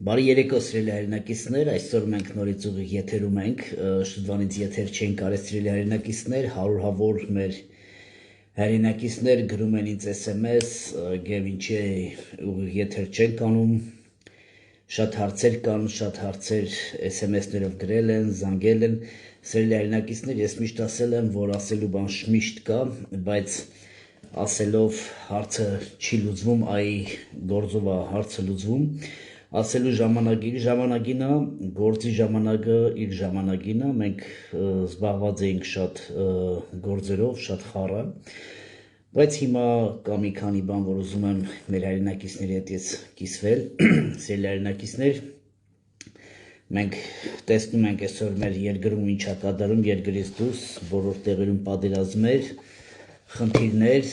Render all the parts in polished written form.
Բարի երեկո սիրելի հայրենակիցներ, այսօր մենք նորից ուղիղ եթերում ենք, շուտվանից եթեր չենք արել սիրելի հայրենակիցներ, հարյուրավոր մեր հայրենակիցներ գրում են ինձ SMS, եւ ինչի ուղիղ եթեր չենք անում, շատ հարցեր կան, շատ հարցեր SMS-ներով գրել են, զանգել են, սիրելի հայրենակիցներ, ես միշտ ասել եմ, որ ասելու բան միշտ կա, բայց ասելով հարցը չի լուծվում, այ գործով է հարցը լուծվում, ասելու ժամանակին է, գործի ժամանակը իր ժամանակին է, մենք զբաղված էինք շատ գործերով, շատ խառը, բայց հիմա կա մի քանի բան, որ ուզում եմ մեր հայրենակիցների հետ ես կիսվել, սիրելի հայրենակիցներ, մենք տեսնում ենք այսօր մեր երկրում ինչ է կատարում, երկրից դուրս, բոլոր տեղերում պատերազմներ, խնդիրներ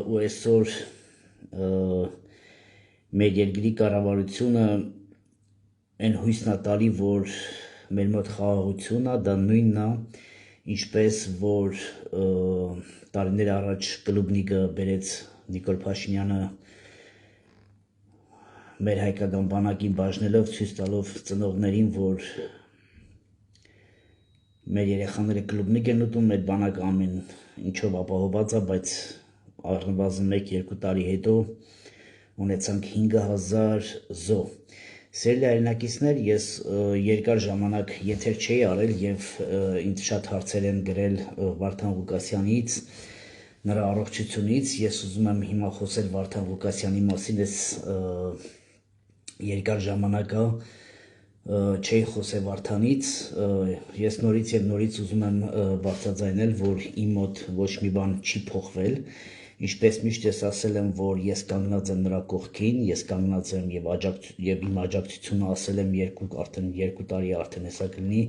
ու այսօր մեր երկրի կառավարությունը այն հույսն է տալի, որ մեր մոտ խաղաղություն է, դա նույնն է, ինչպես որ տարիներ առաջ կլուբնիկը բերեց Նիկոլ Փաշինյանը մեր հայկական բանակին բաժնելով, ցույց տալով ծնողներին, որ մեր երեխաները կլուբնիկ են ուտում, մեր բանակը ամեն ինչով ապահովված է, բայց առնվազն 1-2 տարի հետո ունեցանք 5000 զոհ։ Սիրելի հայրենակիցներ, ես երկար ժամանակ եթեր չէի արել եւ ինձ շատ հարցեր են գրել Վարդան Ղուկասյանից, նրա առողջությունից, ես ուզում եմ հիմա խոսել Վարդան Ղուկասյանի մասին, ես երկար ժամանակ չէի խոսել Վարդանից, ես նորից եւ նորից ուզում եմ բարձրաձայնել, որ իմ մոտ ոչ մի բան չի փոխվել, ինչպես միշտ ես ասել եմ, որ ես կանգնած եմ նրա կողքին, ես կանգնած եմ եւ իմ աջակցությունը ասել եմ 2 տարի արդեն հեսա կլինի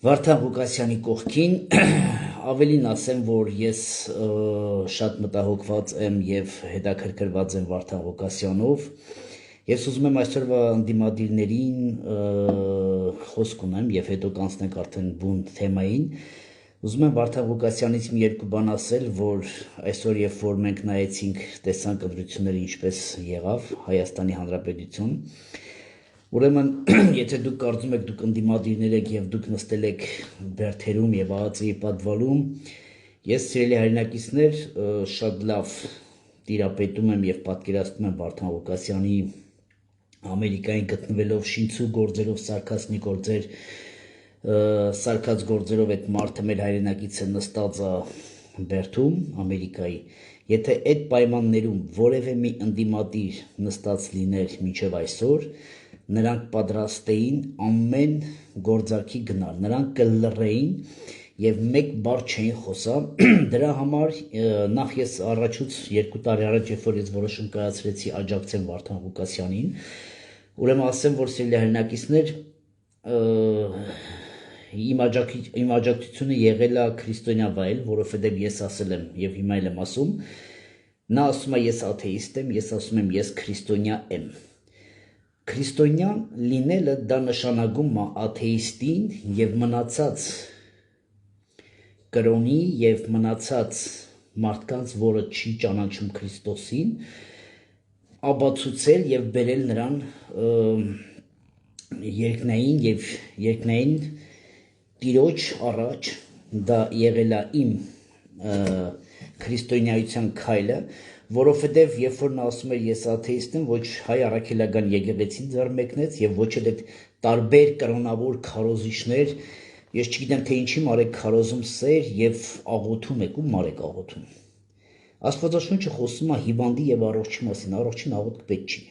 Վարդան Ղուկասյանի կողքին, ավելին ասեմ, որ ես շատ մտահոգված եմ եւ հետաքրքրված եմ Վարդան Ղուկասյանով, ես ուզում եմ այսօրվա ընդդիմադիրներին խոսք ունեմ եւ հետո կանցնենք արդեն բուն թեմային, ուզում եմ Վարդան Ղուկասյանից մի երկու բան ասել, որ այսօր երբ որ մենք նայեցինք տեսանք ընտրությունները ինչպես եղավ Հայաստանի Հանրապետություն, ուրեմն եթե դուք կարծում եք դուք ընդդիմադիրներ եք եւ դուք նստել եք բերթերում եւ ԱԱԾ-ի պատվալում, ես սիրելի հայրենակիցներ շատ լավ տիրապետում եմ եւ պատկերացնում եմ Վարդան Ղուկասյանի Ամերիկային գտնվելով շինցու գործերով սարքած Նիկոլ ձեր սարքած գործերով այդ մարդը մեր հայրենակիցը նստած է բերթում Ամերիկայի, եթե այդ պայմաններում որևէ մի ընդդիմադիր նստած լիներ մինչև այսօր, նրանք պատրաստ էին ամեն գործարքի գնալ, նրանք կլռեին եւ մեկ բառ չէին խոսա, դրա համար նախ ես առաջուց 2 տարի առաջ երբ որ ես որոշում կայացրեցի աջակցեմ Վարդան Ղուկասյանին, ուրեմն ասեմ, որ սիրելի հայրենակիցներ իմ աջակցությունը եղել է քրիստոնյա վայել, որովհետև ես ասել եմ եւ հիմա էլ եմ ասում, նա ասում է ես աթեիստ եմ, ես ասում եմ ես քրիստոնյա եմ։ Քրիստոնյան լինելը դա նշանակում է աթեիստին եւ մնացած կրոնի եւ մնացած մարդկանց, որը չի ճանաչում Քրիստոսին, ապացուցել եւ բերել նրան երկնային Տիրոջ առաջ, դա եղել է իմ քրիստոնեայության քայլը, որովհետև երբ որ նա ասում էր ես աթեիստ եմ, ոչ հայ առաքելական եկեղեցին ձեռ մեկնեց եւ ոչ էլ այդ տարբեր կրոնավոր քարոզիչներ, ես չգիտեմ թե ինչի մարեք քարոզում սեր եւ աղոթում եք, ու մարեք աղոթում։ Աստվածաշունչը խոսում է հիվանդի եւ առողջի մասին, առողջին աղոթք պետք չի։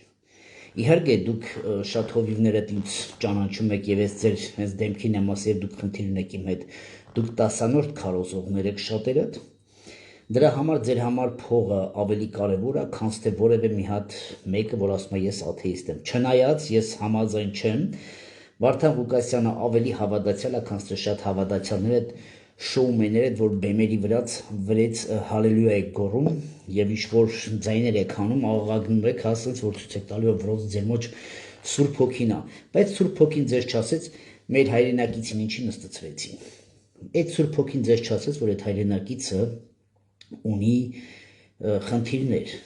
Իհարկե դուք շատ հովիվներ եք ինձ ճանաչում եք եւ ես ձեր հենց դեմքին եմ ասել եւ դուք խնդիր ունեք իմ հետ, դուք տասանորդ քարոզողներ եք շատերդ, դրա համար ձեր համար փողը ավելի կարեւոր է, քան թե որևէ մի հատ մեկը, որ ասում է ես աթեիստ եմ, չնայած ես համաձայն չեմ, Վարդան Ղուկասյանը ավելի հավատացյալ է, քան թե շատ հավատացյալներ այդ շոումեները, որ բեմերի վրից հալելույա եք գոռում եւ ինչ որ ձայներ եք անում, աղաղակնում եք, ասած որ ցույց եք տալու որ ձեր մոտ Սուրբ Հոգին է, բայց Սուրբ Հոգին ձեզ չասեց մեր հայրենակիցին ինչի նստեցրեցին։ Այդ Սուրբ Հոգին ձեզ չասեց, որ այդ հայրենակիցը ունի խնդիրներ,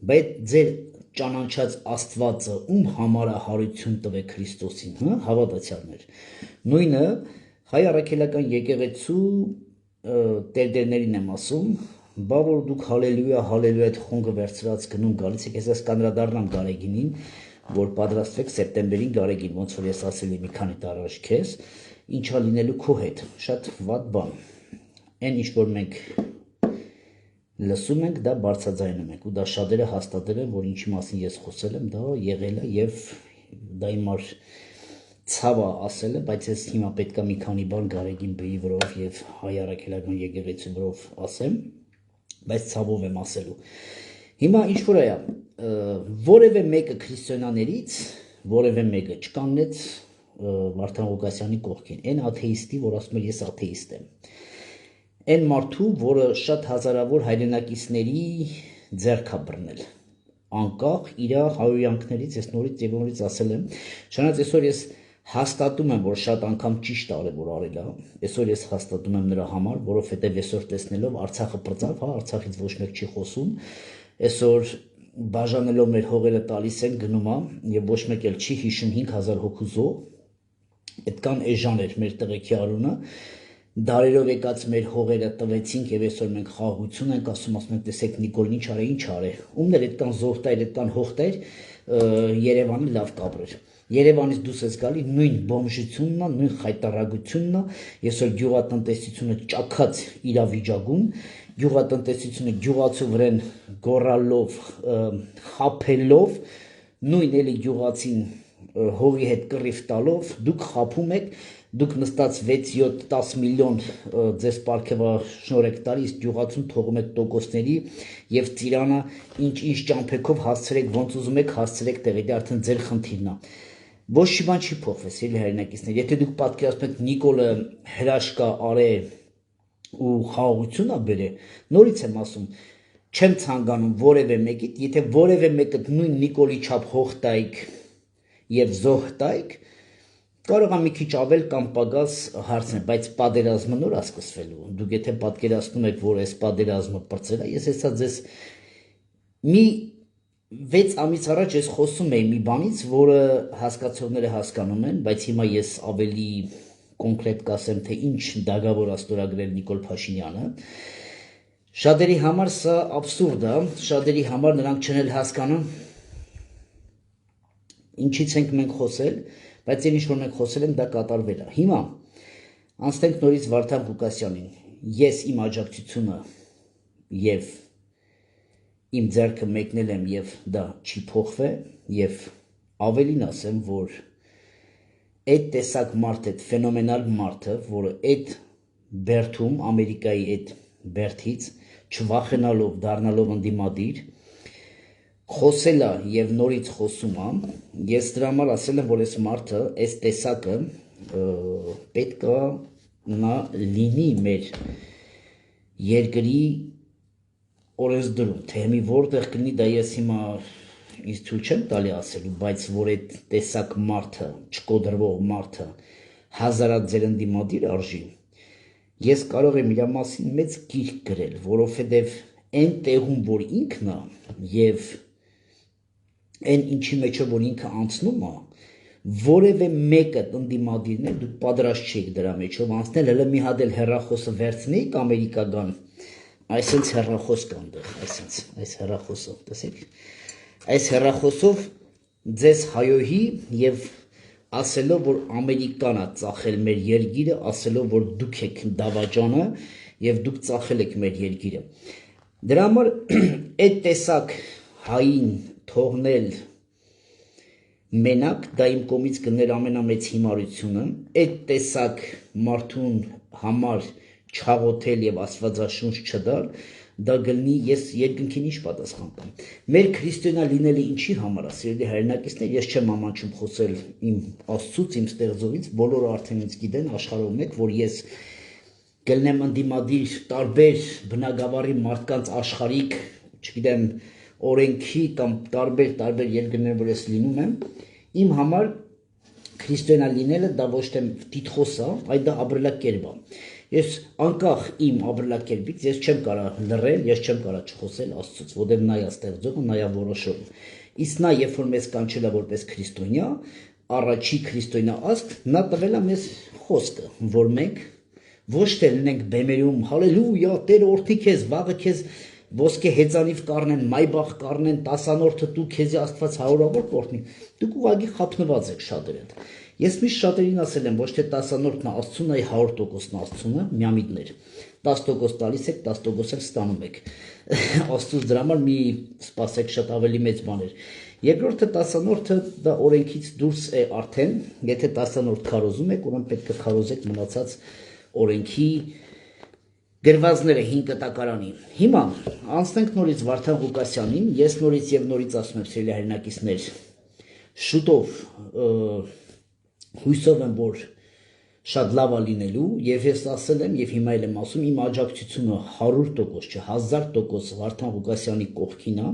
բայց ձեր ճանաչած Աստվածը ում համար է հարություն տվե Քրիստոսին, հա, հավատացյալներ։ Նույնը հայ առաքելական եկեղեցու տերդերներին եմ ասում, բա որ դուք հալելույա, հալելույա այդ խոնգը վերցրած գնում գալիս եք, ես կանդրադառնամ Գարեգինին, որ պատրաստվեք սեպտեմբերին Գարեգին, ոնց որ ես ասել եմ մի քանի տար առաջ քեզ, ինչա լինելու քո հետ, շատ վատ բան։ Այն ինչ որ մենք լսում ենք, դա բարձրաձայնում ենք, ու դա շատերը հաստատել են, որ ինչի մասին ես խոսել եմ, դա եղել է եւ դա իմար ցավը ասել է, բայց ես հիմա պետքա մի քանի բան Գարեգին բեի վրով եւ հայ առաքելական եկեղեցու վրով ասեմ, բայց ցավով եմ ասելու։ Հիմա ինչ որ է, որևէ մեկը քրիստոնյաներից, որևէ մեկը չկանգնեց Վարդան Ղուկասյանի կողքին, այն աթեիստի, որ ասում է ես աթեիստ եմ։ Այն մարդու, որը շատ հազարավոր հայրենակիցների ձեռք է բռնել, անկախ իր հայոյանքներից, ես նորից եւ նորից ասել եմ, շնորհակալ այսօր ես հաստատում եմ, որ շատ անգամ ճիշտ արել որ արել է, այսօր ես հաստատում եմ նրա համար, որովհետեւ այսօր տեսնելով Արցախը պրծավ, հա, Արցախից ոչ մեկ չի խոսում, այսօր բաժանելով մեր հողերը տալիս են գնում է եւ ոչ մեկ էլ չի հիշում 5000 հոգու զոհ, այդքան էժան էր մեր տղեկի արունը, դարերով եկած մեր հողերը տվեցինք եւ այսօր մենք խաղաղություն ենք ասում ենք տեսեք Նիկոլն ինչ արե, ումն էր այդքան զոհ տայր, այդքան հող տայր, Երևանը լավ կապրեր։ Երևանից դուրս ես գալի նույն բոմժությունն է, նույն խայտարագությունն է, այսօր գյուղատնտեսությունը ճաքած իրավիճակում, գյուղատնտեսությունը գյուղացու վրան գորալով, խափելով, նույն էլի գյուղացին հողի հետ կռիվ տալով, դուք խափում եք, դուք նստած 6-7-10 միլիոն ձեզ պարգևա շնորհ եք տալի, իսկ գյուղացուն թողում եք տոկոսների եւ ծիրանը ինչ ճամփեքով հասցրեք, ոնց ուզում եք հասցրեք տեղի, դա արդեն ձեր խնդիրն է։ Ոչ մի բան չի փոխվել, սիրելի հայրենակիցներ, եթե դուք պատկերացնում եք Նիկոլը հրաշքա արե ու խաղաղություն է բերե, նորից եմ ասում, չեմ ցանկանում որևէ մեկիդ, եթե որևէ մեկը նույն Նիկոլի չափ հող տայք եւ զոհ տայք, կարող է մի քիչ ավել կամ պակաս հարցնել, բայց պատերազմը նոր է սկսվելու։ Դուք եթե պատկերացնում եք, որ այս պատերազմը բրծել է, ես հեսա ձեզ մի 6 ամիս առաջ ես խոսում էի մի բանից, որը հասկացողները հասկանում են, բայց հիմա ես ավելի կոնկրետ կասեմ, թե ինչ դագավոր է ստորագրել Նիկոլ Փաշինյանը։ Շատերի համար սա աբսուրդ է, շատերի համար նրանք չեն հասկանում ինչից ենք մենք խոսել, բայց այն ինչ որ մենք խոսել ենք, դա կատարվել է։ Հիմա անցնենք նորից Վարդան Ղուկասյանին։ Ես իմ աջակցությունը եւ իմ ձեռքը մեկնել եմ եւ դա չի փոխվել եւ ավելին ասեմ, որ այդ տեսակ մարդ, այդ ֆենոմենալ մարդը, որը այդ բերթում Ամերիկայի այդ բերթից չվախենալով դառնալով ընդդիմադիր խոսել է եւ նորից խոսում է, ես դրա համար ասել եմ, որ այս մարդը, այս տեսակը պետք է նա լինի մեր երկրի օրենսդրում, թե մի որտեղ կլինի, դա ես հիմա ինձ թույլ չեմ տալի ասելու, բայց որ այդ տեսակ մարդը, չկոդրվող մարդը հազարած ձեր ընդդիմադիր արժի, ես կարող եմ իր մասին մեծ գիրք գրել, որովհետեւ այն տեղում, որ ինքն է եւ այն ինչի մեջ որ ինքը անցնում է, որևէ մեկը ընդդիմադիրներ դուք պատրաստ չեք դրա մեջով անցնել, հələ մի հատ էլ հեռախոսը վերցնեիք ամերիկական, այսինքն հեռախոս կա այնտեղ, այսինքն այս հեռախոսը, տեսեք, այս հեռախոսով ձեզ հայոհի եւ ասելով որ Ամերիկան է ծախել մեր երկիրը, ասելով որ դուք եք դավաճանը եւ դուք ծախել եք մեր երկիրը։ Դրա համար այդ տեսակ հային թողնել մենակ, դա իմ կողմից կներ ամենամեծ հիմարությունը, այդ տեսակ մարդուն համար չաղոթել եւ աստվածաշունչ չդալ, դա գլնի ես երկնքին ինչ պատասխան տամ։ Մեր քրիստոնյա լինելը ինչի համար է, սիրելի հայրենակիցներ, ես չեմ ամանչում խոսել իմ Աստծուց, իմ ստեղծողից, բոլորը արդեն ինձ գիտեն, աշխարհում եք, որ ես գլնեմ ընդդիմադիր տարբեր բնագավառի մարդկանց աշխարհիկ, չգիտեմ, օրենքի կամ տարբեր երկրներ, որ ես լինում եմ, իմ համար քրիստոնյա լինելը դա ոչ թե տիտղոս է, այլ դա ապրելակերպ է։ Ես անկախ իմ ապրելակերպից ես չեմ կարող լռել, ես չեմ կարող չխոսել Աստծուց, որովհետև նա է ստեղծողը, նա է որոշողը։ Իսկ նա երբ որ մեզ կանչել է որպես քրիստոնյա, առաջի քրիստոնյա ազգ, նա տվել է մեզ խոսքը, որ մենք ոչ թե լինենք բեմերում, հալելույա, Տերը օրհնի քեզ, վաղը քեզ ոսկե հեծանիվ կառնեն, մայբախ կառնեն, տասանորդը դու քեզի Աստված հարյուրավոր կօրհնի, դուք ուղղակի խափնված եք շատերդ։ Ես միշտ շատերին ասել եմ, ոչ թե տասանորդն Աստծուն, այլ 100%-ն Աստծունը, միամիտներ։ 10% տալիս եք, 10% էլ ստանում եք։ Աստծուց դրա համար մի սպասեք շատ ավելի մեծ բաներ։ Երկրորդը տասանորդը դա օրենքից դուրս է արդեն, եթե տասանորդ քարոզում եք, ուրեմն պետք է քարոզեք մնացած օրենքի գրվածները 5 կտակարանի։ Հիմա անցնենք նորից Վարդան Ղուկասյանին, ես նորից եւ նորից ասում եմ սիրելի հայրենակիցներ, շուտով հույսով եմ, որ շատ լավ է լինելու եւ ես ասել եմ եւ հիմա էլ եմ ասում, իմ աջակցությունը 100% չէ, 1000% Վարդան Ղուկասյանի կողքին է,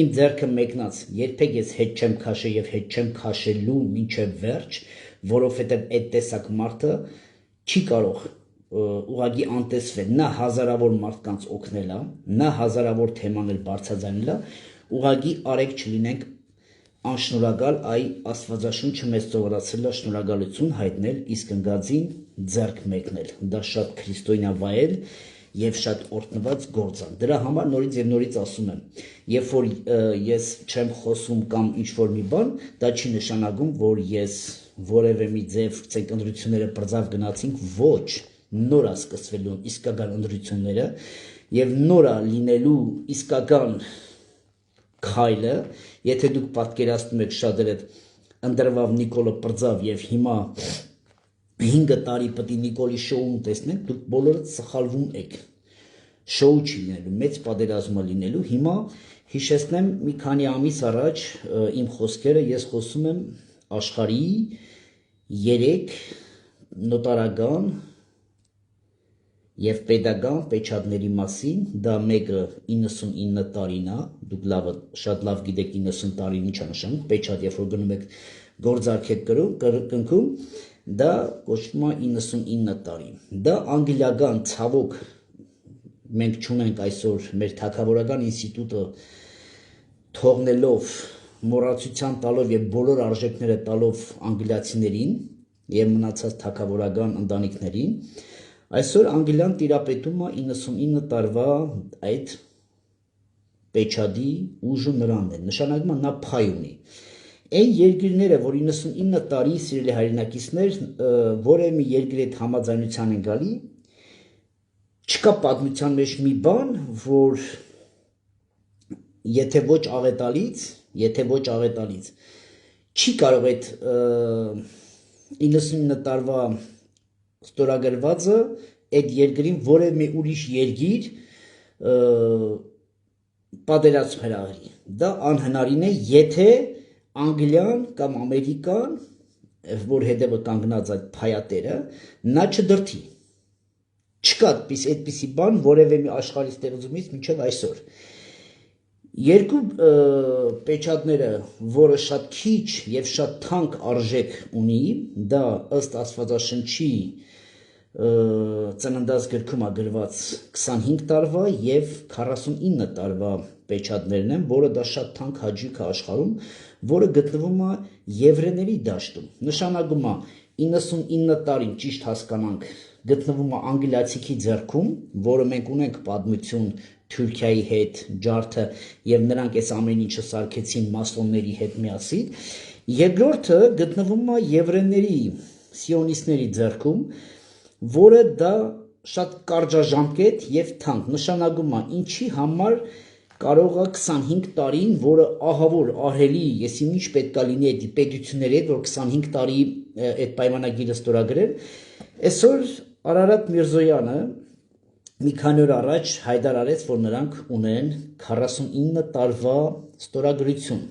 իմ ձեռքը մեկնած, երբեք ես հետ չեմ քաշել եւ հետ չեմ քաշելու մինչեւ վերջ, որովհետեւ այդ տեսակ մարդը չի կարող ուղղակի անտեսվել, նա հազարավոր մարդկանց օգնել է, նա հազարավոր թեմաներ բարձրաձայնել է, ուղղակի արեք չլինենք անշնորհակալ, այ Աստվածաշունչը մեզ սովորացրել է շնորհակալություն հայտնել, իսկ ընկածին ձեռք մեկնել, դա շատ քրիստոնյա վայել եւ շատ օրհնված գործ է։ Դրա համար նորից եւ նորից ասում եմ, երբ որ ես չեմ խոսում կամ ինչ որ մի բան, դա չի նշանակում, որ ես որևէ մի ձև ցենք ընտրությունները բրձավ գնացինք, ոչ, նոր է սկսվելու իսկական ընտրությունները եւ նոր է լինելու իսկական քայլը, եթե դուք պատկերացնում եք շատերդ ընտրվավ Նիկոլը բրձավ եւ հիմա 5 տարի պետք է Նիկոլի շոուն տեսնենք, դուք բոլորդ սխալվում եք։ Շոու չի լինելու, մեծ պատերազմ է լինելու։ Հիմա հիշեցնեմ մի քանի ամիս առաջ իմ խոսքերը, ես խոսում եմ աշխարհի 3 նոտարական եւ պետական պեչատների մասին, դա մեկը 99 տարին է, դուք շատ լավ գիտեք 90 տարին ինչ է նշանակում, պեչատ երբ որ գնում եք գործարք եք կնքում, դա կոչվում է 99 տարի։ Դա անգլիական ցավոք մենք չունենք այսօր մեր թագավորական ինստիտուտը թողնելով մոռացության տալով եւ բոլոր արժեքները տալով անգլիացիներին եւ մնացած թագավորական ընտանիքներին, այսօր Անգլիան տիրապետում է 99 տարվա այդ պեչադի ուժը նրանն է, նշանակում է նա փայ ունի։ Այն երկրները, որ 99 տարի սիրելի հայրենակիցներ, որևէ մի երկրի հետ համաձայնության են գալի, չկա պատմության մեջ մի բան, որ եթե ոչ աղետալից, չի կարող այդ 99 տարվա ստորագրվածը այդ երկրին որևէ մի ուրիշ երկիր պատերազմ հրահրի։ Դա անհնարին է, եթե Անգլիան կամ Ամերիկան, որ հետևը կանգնած այդ փայատերը, նա չդրթի։ Չկա այդպիսի բան որևէ մի աշխարհի ստեղծումից մինչև այսօր։ Երկու պեչատները, որը շատ քիչ եւ շատ թանկ արժեք ունի, դա ըստ Աստվածաշնչի ծննդած գրքում է գրված 25 տարվա եւ 49 տարվա պեչատներն են, որը դա շատ թանկ հաճույք է աշխարհում, որը գտնվում է եվրեների դաշտում։ Նշանակում է 99 տարին ճիշտ հասկանանք գտնվում է անգլիացիքի ձեռքում, որը մենք ունենք պատմություն Թուրքիայի հետ, ջարդը եւ նրանք այս ամեն ինչը սարքեցին մասոնների հետ միասին։ Երկրորդը գտնվում է եվրեների, սիոնիստների ձեռքում, որը դա շատ կարճաժամկետ եւ թանկ, նշանակում է ինչի համար կարող է 25 տարին, որը ահավոր ահրելի, եսի ինչ պետքա լինի այդ պետությունների հետ, որ 25 տարի այդ պայմանագիրը ստորագրել։ Այսօր Արարատ Միրզոյանը մի քանի օր առաջ հայտար արեց, որ նրանք ունեն 49 տարվա ստորագրություն։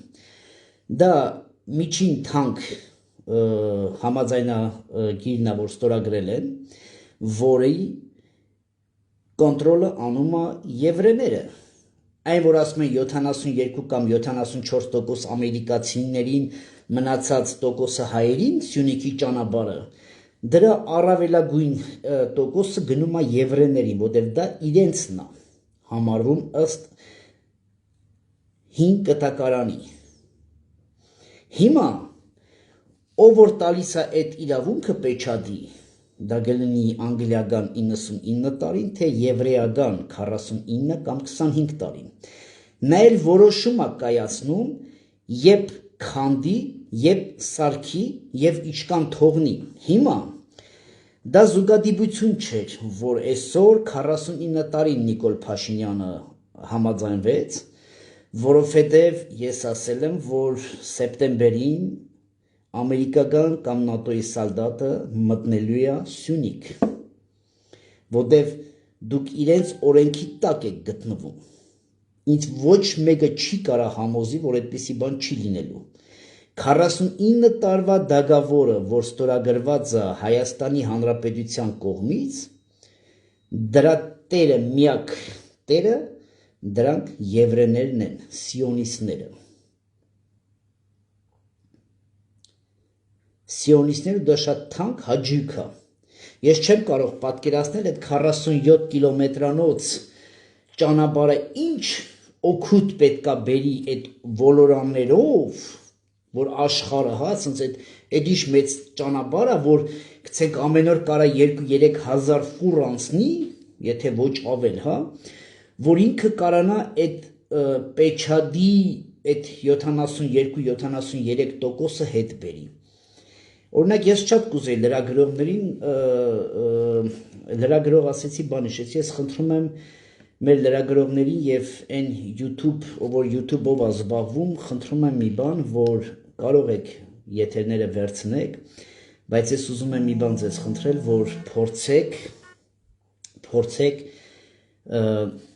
Դա միջին թանկ համաձայնագիրն է, որ ստորագրել են, որի կոնտրոլը անում է եվրեները։ Այն, որ ասում են 72 կամ 74% ամերիկացիներին մնացած տոկոսը հայերին, Սյունիքի ճանապարհը, դրա առավելագույն տոկոսը գնում է եվրեներին, որտեղ դա իրենցն է համարվում ըստ 5 կտակարանի, Հիմա ով որ տալիս է այդ իրավունքը պեչադի, դա կլինի անգլիական 99 տարին, թե եվրեական 49 կամ 25 տարին, նա էլ որոշում է կայացնում, երբ քանդի, երբ սարքի եւ իշխան թողնի։ Հիմա դա զուգադիպություն չէր, որ այսօր 49 տարին Նիկոլ Փաշինյանը համաձայնվեց, որովհետև ես ասել եմ, որ սեպտեմբերին ամերիկական կամ նատոյի սալդատը մտնելու է Սյունիք, որտև դուք իրենց օրենքի տակ եք գտնվում։ Ինձ ոչ մեկը չի կարող համոզի, որ այդպիսի բան չի լինելու։ 49 տարվա դագավորը, որ ստորագրված է Հայաստանի Հանրապետության կողմից, դրա տերը միակ տերը դրանք եվրեներն են, սիոնիստները։ Սիոնիստները դա շատ թանկ հաճույք է։ Ես չեմ կարող պատկերացնել այդ 47 կիլոմետրանոց ճանապարհը ինչ օգուտ պետքա բերի այդ ոլորաններով, որ աշխարհը, հա, ասենց այդ ինչ մեծ ճանապարհ է, որ գցենք ամեն օր կարա 2-3 հազար ֆուր անցնի, եթե ոչ ավել, հա, որ ինքը կարանա այդ պեչադի այդ 72-73% հետ բերի։ Օրինակ ես շատ կուզեի լրագրողներին, լրագրող ասեցի բան իշեցի, ես խնդրում եմ մեր լրագրողներին եւ այն YouTube, որ YouTube-ով է զբաղվում, խնդրում եմ մի բան, որ կարող եք եթերները վերցնեք, բայց ես ուզում եմ մի բան ձեզ խնդրել, որ փորձեք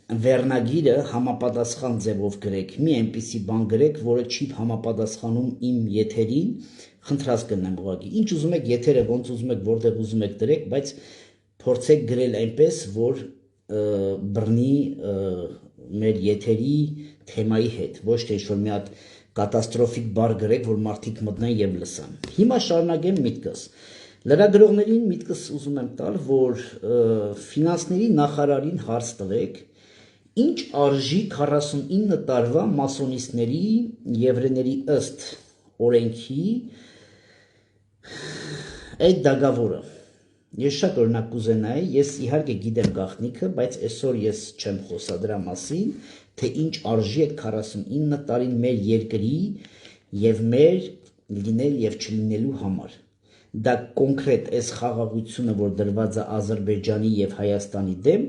վերնագիրը համապատասխան ձևով գրեք, մի այնպիսի բան գրեք, որը չի համապատասխանում իմ եթերին, խնդրած կնեմ ուղղակի, ինչ ուզում եք եթերը, ոնց ուզում եք, որտեղ ուզում եք դրեք, բայց փորձեք գրել այնպես, որ բռնի մեր եթերի թեմայի հետ, ոչ թե ինչ-որ մի հատ կատաստրոֆիկ բառ գրեք, որ մարդիկ մտնեն եւ լսան։ Հիմա շարունակեմ միտքս։ Լրագրողներին միտքս ուզում եմ տալ, որ ֆինանսների նախարարին հարց տվեք, ինչ արժի 49 տարվա մասոնիստների, եվրեների ըստ օրենքի այդ դագավորը։ Ես շատ օրինակ կուզենայի, ես իհարկե գիտեմ գաղտնիքը, բայց այսօր ես չեմ խոսա դրա մասին, թե ինչ արժի այդ 49 տարին մեր երկրի եւ մեր լինել եւ չլինելու համար։ Դա կոնկրետ այս խաղաղությունը, որ դրված է Ադրբեջանի եւ Հայաստանի դեմ,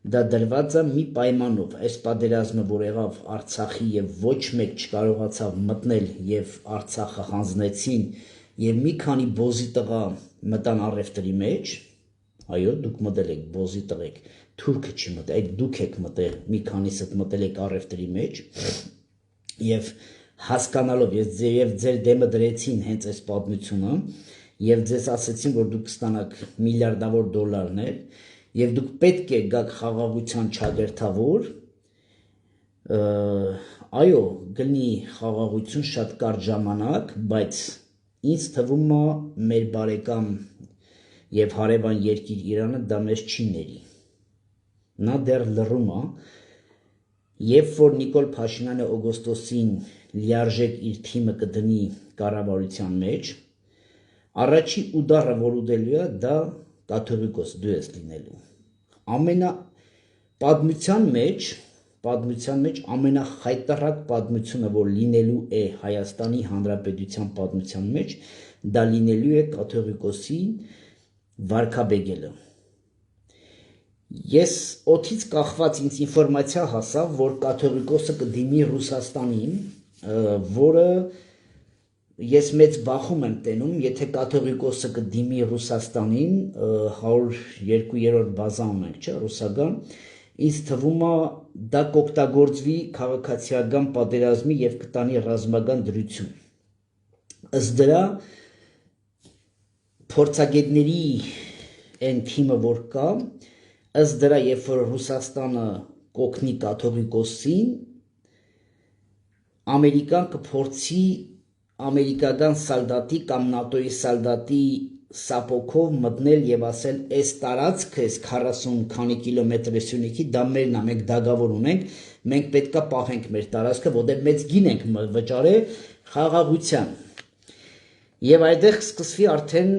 դա դրված է մի պայմանով, այս պատերազմը, որ եղավ Արցախի եւ ոչ մեկ չկարողացավ մտնել եւ Արցախը հանձնեցին եւ մի քանի բոզի տղա մտան առևտրի մեջ, այո, դուք մտել եք բոզի տղեկ, թուրքը չի մտել, այդ դուք եք մտել, մի քանիսը մտել եք առևտրի մեջ եւ հասկանալով ես ձեր դեմը դրեցին հենց այս պատմությունը եւ ձեզ ասեցին, որ դուք կստանաք միլիարդավոր դոլարներ եւ դուք պետք է գաք խաղաղության չագերտավոր, այո, գնի խաղաղություն շատ կարճ ժամանակ, բայց ինձ թվում է մեր բարեկամ եւ հարևան երկիր Իրանը դա մեզ չի ների։ Նա դեռ լռում է, երբ որ Նիկոլ Փաշինյանը օգոստոսին լիարժեք իր թիմը կդնի կառավարության մեջ, առաջի ուդարը, որ ուդելու է, դա կաթողիկոս դու ես լինելու։ Պատմության մեջ ամենախայտառակ պատմությունը, որ լինելու է Հայաստանի Հանրապետության պատմության մեջ, դա լինելու է կաթողիկոսի վարքաբեկելը։ Ես օդից կախված ինձ ինֆորմացիա հասավ, որ կաթողիկոսը կդիմի Ռուսաստանին, որը ես մեծ բախում եմ տենում, եթե կաթողիկոսը կդիմի Ռուսաստանին, 102-րդ բազա ունենք, չէ, ռուսական, ինձ թվում է դա կօգտագործվի քաղաքացիական պատերազմի եւ կտանի ռազմական դրություն։ Ըստ դրա փորձագետների այն թիմը, որ կա, ըստ դրա, երբ որ Ռուսաստանը կօգնի կաթողիկոսին, Ամերիկան կփորձի ամերիկական սալդատի կամ նատոյի սալդատի սապոգով մտնել եւ ասել, այս տարածքը, այս 40 քանի կիլոմետր Սյունիքի, դա մերն է, մենք դագավոր ունենք, մենք պետքա պահենք մեր տարածքը, որտեղ մեծ գին ենք վճարել խաղաղության։ Եվ այդտեղ սկսվի արդեն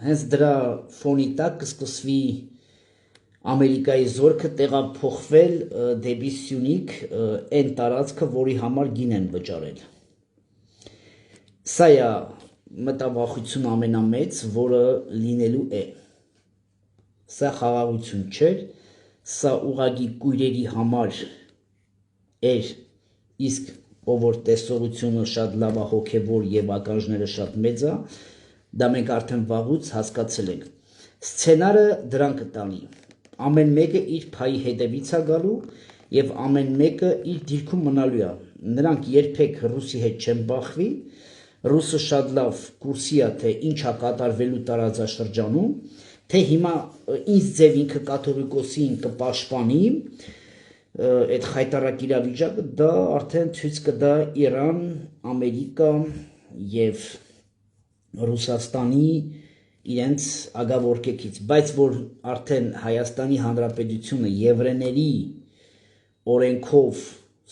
հենց դրա ֆոնի տակ կսկսվի Ամերիկայի զորքը տեղափոխվել դեպի Սյունիք, այն տարածքը, որի համար գին են վճարել։ Սա է մտավախություն ամենամեծ, որը լինելու է։ Սա խաղաղություն չէր, սա ուղղակի կույրերի համար էր, իսկ ով որ տեսողությունը շատ լավ է, հոգևոր եւ ականջները շատ մեծ է, դա մենք արդեն վաղուց հասկացել ենք։ Սցենարը դրան կտանի։ Ամեն մեկը իր փայի հետևից է գալու եւ ամեն մեկը իր դիրքում մնալու է։ Նրանք երբեք ռուսի հետ չեն բախվի, ռուսը շատ լավ կուրսի է, թե ինչ է կատարվելու տարածաշրջանում, թե հիմա ինչ ձև ինքը կաթողիկոսին կպաշտպանի, այդ խայտարակ իրավիճակը դա արդեն ցույց կտա Իրան, Ամերիկա եւ Ռուսաստանի իրենց ագավորկեքից, բայց որ արդեն Հայաստանի Հանրապետությունը եվրեների օրենքով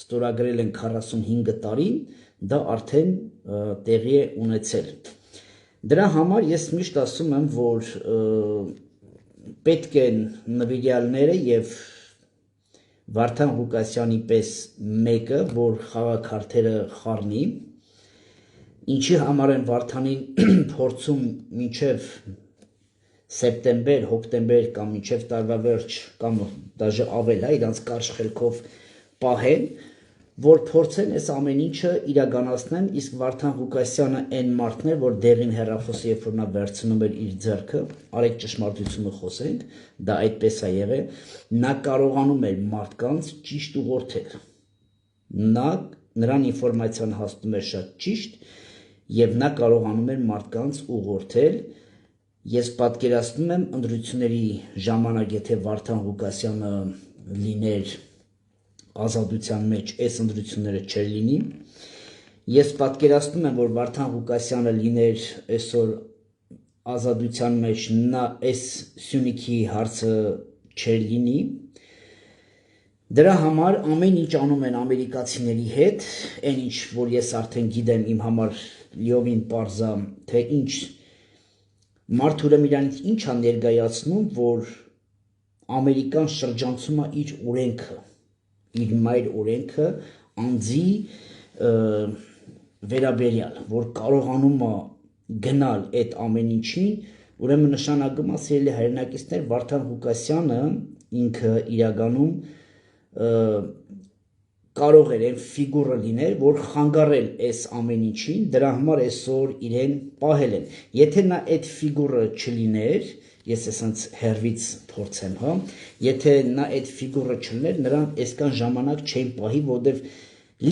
ստորագրել են 45 տարին, դա արդեն տեղի է ունեցել։ Դրա համար ես միշտ ասում եմ, որ պետք են նվիրյալները եւ Վարդան Ղուկասյանի պես մեկը, որ խաղաքարտերը խառնի, ինչի համար են Վարդանին փորձում մինչև սեպտեմբեր, հոկտեմբեր կամ մինչև տարվա վերջ կամ դաժե ավել, իրանց կարճ խելքով պահեն, որ փորձեն այս ամեն ինչը իրականացնեն, իսկ Վարդան Ղուկասյանը այն մարդն է, որ դեղին հեռախոսը երբ որ նա վերցնում էր իր ձեռքը, արեք ճշմարտությունը խոսենք, դա այդպես է եղել, նա կարողանում էր մարդկանց ճիշտ ուղղորդել։ Նրան ինֆորմացիան հասնում էր շատ ճիշտ եւ նա կարողանում էր մարդկանց ուղղորդել։ Ես պատկերացնում եմ ընտրությունների ժամանակ, եթե Վարդան Ղուկասյանը լիներ ազատության մեջ, այս ընտրությունները չէր լինի։ Ես պատկերացնում եմ, որ Վարդան Ղուկասյանը լիներ այսօր ազատության մեջ, նա այս Սյունիքի հարցը չէր լինի։ Դրա համար ամեն ինչ անում են ամերիկացիների հետ, այն ինչ որ ես արդեն գիտեմ, իմ համար լիովին պարզ է, թե ինչ մարդը ուրեմն իրանից ինչ է ներկայացնում, որ Ամերիկան շրջանցում է իր օրենքը, իր մայր օրենքը անձի վերաբերյալ, որ կարողանում է գնալ այդ ամեն ինչին, ուրեմն նշանակում է, սիրելի հայրենակիցներ, Վարդան Ղուկասյանը ինքը իրականում կարող էր այն ֆիգուրը լինել, որ խանգարել այս ամեն ինչին, դրա համար այսօր իրեն պահել են։ Եթե նա այդ ֆիգուրը չլիներ, ես ասենց հերվից փորձեմ, հա, եթե նա այդ ֆիգուրը չլիներ, նրան այսքան ժամանակ չէին պահի, որովհետև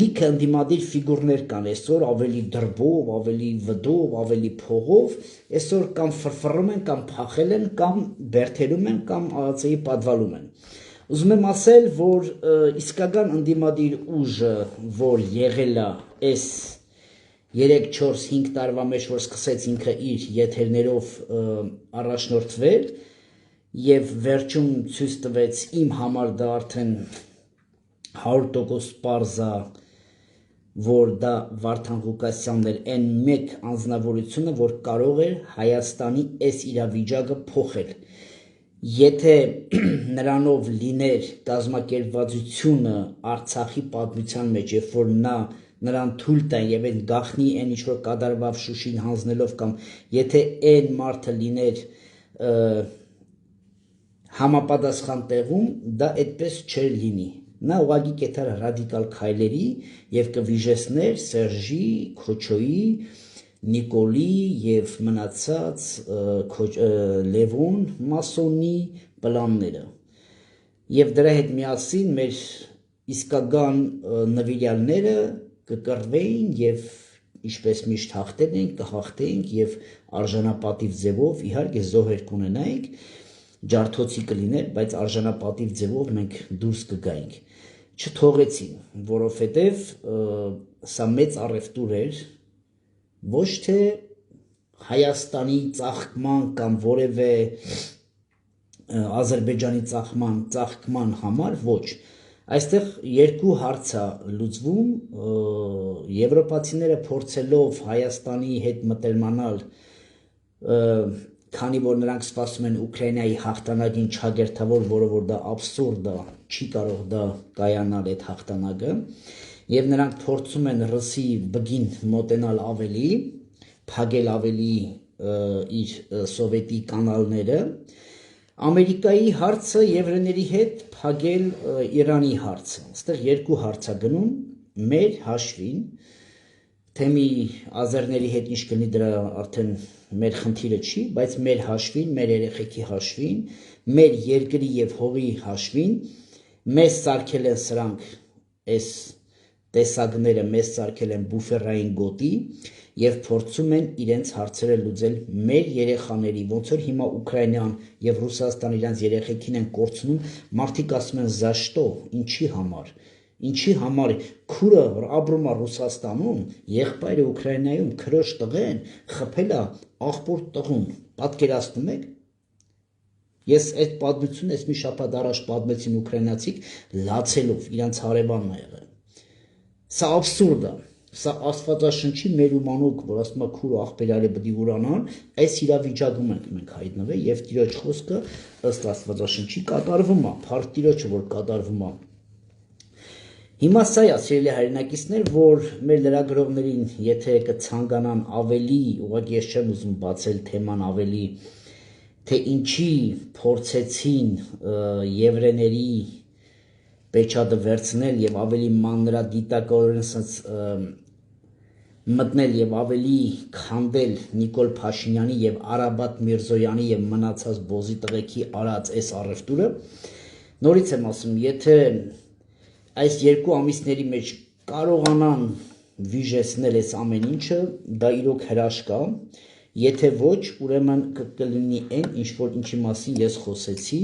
լիքը ընդդիմադիր ֆիգուրներ կան այսօր, ավելի դրբով, ավելի վդով, ավելի փողով, այսօր կամ ֆրֆռում են, կամ փախել են, կամ բերթերում են, կամ ԱԱՑ-ի պատվալում են։ Ուզում եմ ասել, որ իսկական ընդդիմադիր ուժը, որ եղել է այս 3-4-5 տարվա մեջ, որ սկսեց ինքը իր եթերներով առաջնորդվել եւ վերջում ցույց տվեց իմ համար դա արդեն 100% պարզ է, որ դա Վարդան Ղուկասյանն էր, այն մեկ անձնավորությունը, որ կարող էր Հայաստանի այս իրավիճակը փոխել։ Եթե նրանով լիներ կազմակերպվածությունը Արցախի պատմության մեջ, երբ որ նրան թույլ տան եւ այն գախնի այն ինչ որ կատարվավ Շուշին հանձնելով, կամ եթե այն մարդը լիներ համապատասխան տեղում, դա այդպես չէր լինի։ Նա ուղղակի կետար ռադիկալ քայլերի եւ կվիժեցներ Սերժի, Քոչոյի, Նիկոլի եւ մնացած Լևոն Մասոնի պլանները։ Եվ դրա հետ միասին մեր իսկական նվիրյալները կկռվեին եւ ինչպես միշտ հաղթել ենք, կհաղթեինք եւ արժանապատիվ ձևով իհարկե զոհեր կունենայինք, ջարդոցի կլիներ, բայց արժանապատիվ ձևով մենք դուրս կգայինք։ Չթողեցին, որովհետեւ սա մեծ առևտուր էր, ոչ թե Հայաստանի ծաղկման կամ որևէ Ադրբեջանի ծաղկման համար ոչ։ Այստեղ երկու հարց է լուծվում, եվրոպացիները փորձելով Հայաստանի հետ մտերմանալ, քանի որ նրանք սպասում են Ուկրաինայի հաղթանակին չագերտավոր, որը որ դա աբսուրդ է, չի կարող դա կայանալ այդ հաղթանակը, եւ նրանք փորձում են ռուսի բգին մոտենալ ավելի, փակել ավելի իր սովետի կանալները, Ամերիկայի հարցը եվրեների հետ փակել Իրանի հարցը, այստեղ երկու հարց է գնում, մեր հաշվին, թե մի ազերների հետ ինչ կլինի դրա արդեն մեր խնդիրը չի, բայց մեր հաշվին, մեր երեխեքի հաշվին, մեր երկրի եւ հողի հաշվին, մեզ սարքել են սրանք այս տեսակները, մեզ սարքել են բուֆերային գոտի եւ փորձում են իրենց հարցերը լուծել մեր երեխաների, ոնց որ հիմա Ուկրաինան եւ Ռուսաստան իրենց երեխեքին են կորցնում, մարդիկ ասում են «За что», ինչի համար քուրը որ ապրում է Ռուսաստանում, եղբայրը Ուկրաինայում քրոջ տղեն խփել է աղբոր տղուն, պատկերացնում եք։ Ես այդ պատմությունը ես մի շաբաթ առաջ պատմեցին ուկրաինացիք լացելով իրենց հարևանն է եղել։ Սա աբսուրդ է, սա աստվածաշնչի մեր ումանոք, որ ասում է քուր աղբերարի բդի ուրանան, այս իրավիճակում ենք մենք հայտնվել եւ Տիրոջ խոսքը ըստ աստվածաշնչի կատարվում է, փառք Տիրոջը, որ կատարվում է։ Հիմա սա է, սիրելի հայրենակիցներ, որ մեր լրագրողներին, եթե կցանկանան ավելի, ուղղակի ես չեմ ուզում բացել թեման ավելի, թե ինչի փորձեցին եվրեների պեչատը վերցնել եւ ավելի մանրադիտակորեն մտնել եւ ավելի քանդել Նիկոլ Փաշինյանի եւ Արաբատ Միրզոյանի եւ մնացած բոզի տղեկի արած այս առևտուրը, նորից եմ ասում, եթե այս երկու ամիսների մեջ կարողանան վիժեցնել այս ամեն ինչը, դա իրոք հրաշք է, եթե ոչ, ուրեմն կլինի այն, ինչ որ ինչի մասին ես խոսեցի,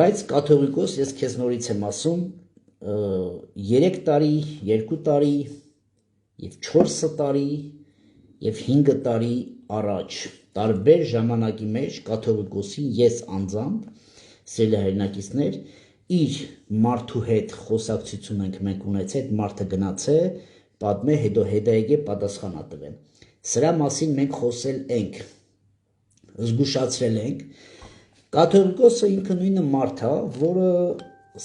բայց կաթողիկոս ես քեզ նորից եմ ասում 3 տարի, 2 տարի եւ 4 տարի եւ 5 տարի առաջ տարբեր ժամանակի մեջ կաթողիկոսին ես անձամբ սիրելի հայրենակիցներ իր մարդու հետ խոսակցություն ենք մենք ունեցել, այդ մարդը գնաց է, պատմե, հետո եկե պատասխանա տվեն։ Սրա մասին մենք խոսել ենք, զգուշացրել ենք։ Կաթողիկոսը ինքը նույնը մարդ է, որը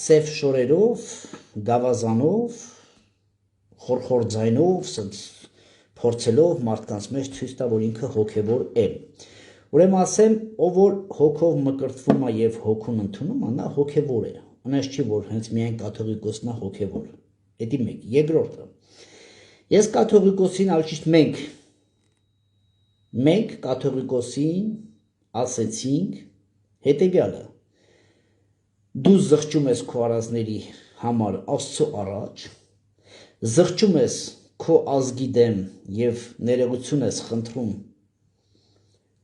սև շորերով, գավազանով, խորխոր ձայնով, փորձելով մարդկանց մեջ ցույց տա, որ ինքը հոգևոր է։ Ուրեմն ասեմ, ով որ հոգով մկրտվում է եւ հոգուն ընդունում է, նա հոգևոր է։ Անես չի, որ հենց միայն կաթողիկոսն է հոգևոր։ Դա մեկ, երկրորդը։ Ես կաթողիկոսին ալճիշտ մենք կաթողիկոսին ասեցինք հետեւյալը. դու զղջում ես քո արածների համար Աստծո առաջ, զղջում ես քո ազգի դեմ եւ ներողություն ես խնդրում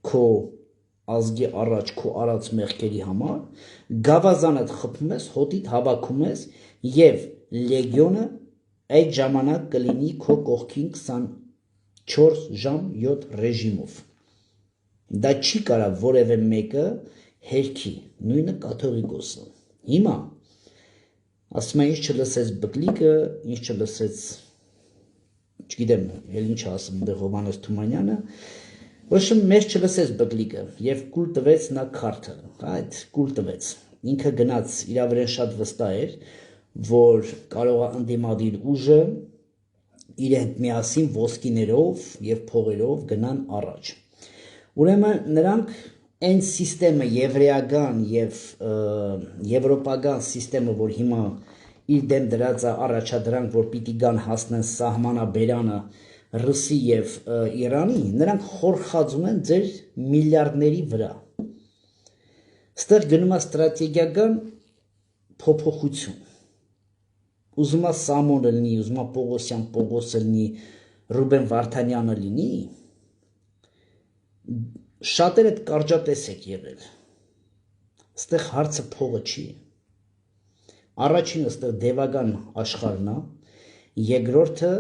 քո ազգի առաջ քո արած մեղքերի համար, գավազանդ խփում ես, հոտիդ հավաքում ես եւ լեգիոնը այդ ժամանակ կլինի քո կողքին 24 ժամ 7 ռեժիմով։ Դա չի կարա որևէ մեկը հերքի, նույնը կաթողիկոսը։ Հիմա ասում են ինչ չլսեց բկլիկը, ինչ չլսեց, չգիտեմ, էլ ինչ ասում դե Հովհաննես Թումանյանը, ոչմ մեզ չլսեց բկլիկը եւ կուլ տվեց նա քարտը, այդ կուլ տվեց։ Ինքը գնաց իր վրա շատ վստահ էր, որ կարող է ընդդիմադիր ուժը իրենք միասին ոսկիներով եւ փողերով գնան առաջ։ Ուրեմն նրանք այն սիստեմը եվրեական եւ եվրոպական սիստեմը, որ հիմա իր դեմ դրած է առաջադրանք, որ պիտի գան հասնեն սահմանաբերանը Ռուսի եւ Իրանի, նրանք խորխածում են ձեր միլիարդների վրա։ Ստեղ գնում է ստրատեգիական փոփոխություն։ Ուզում է Սամոնը լինի, ուզում է Պողոսյան Պողոսը լինի, Ռուբեն Վարդանյանը լինի, շատերը կարճատես եք եղել։ Ստեղ հարցը փողը չի։ Առաջինը ստեղ դևական աշխարհն է, երկրորդը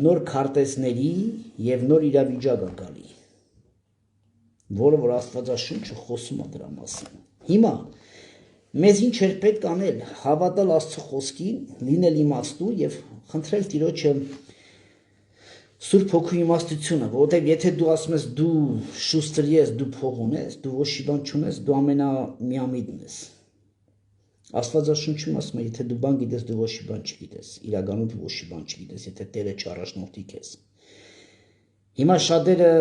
նոր քարտեզների եւ նոր իրավիճակ է գալի, որը որ Աստվածաշունչը խոսում է դրա մասին։ Հիմա մեզ ինչ էր պետք անել, հավատալ Աստծո խոսքին, լինել իմաստու եւ խնդրել Տիրոջը Սուրբ Հոգու իմաստությունը, որովհետեւ եթե դու ասում ես դու շուստր ես, դու փող ունես, դու ոչ մի բան չունես, դու ամենամիամիտն ես։ Աստվածաշունչում ասում է, եթե դու բան գիտես, դու ոչ մի բան չգիտես, իրականում դու ոչ մի բան չգիտես, եթե Տերը չառաջնորդի քեզ։ Հիմա շատերը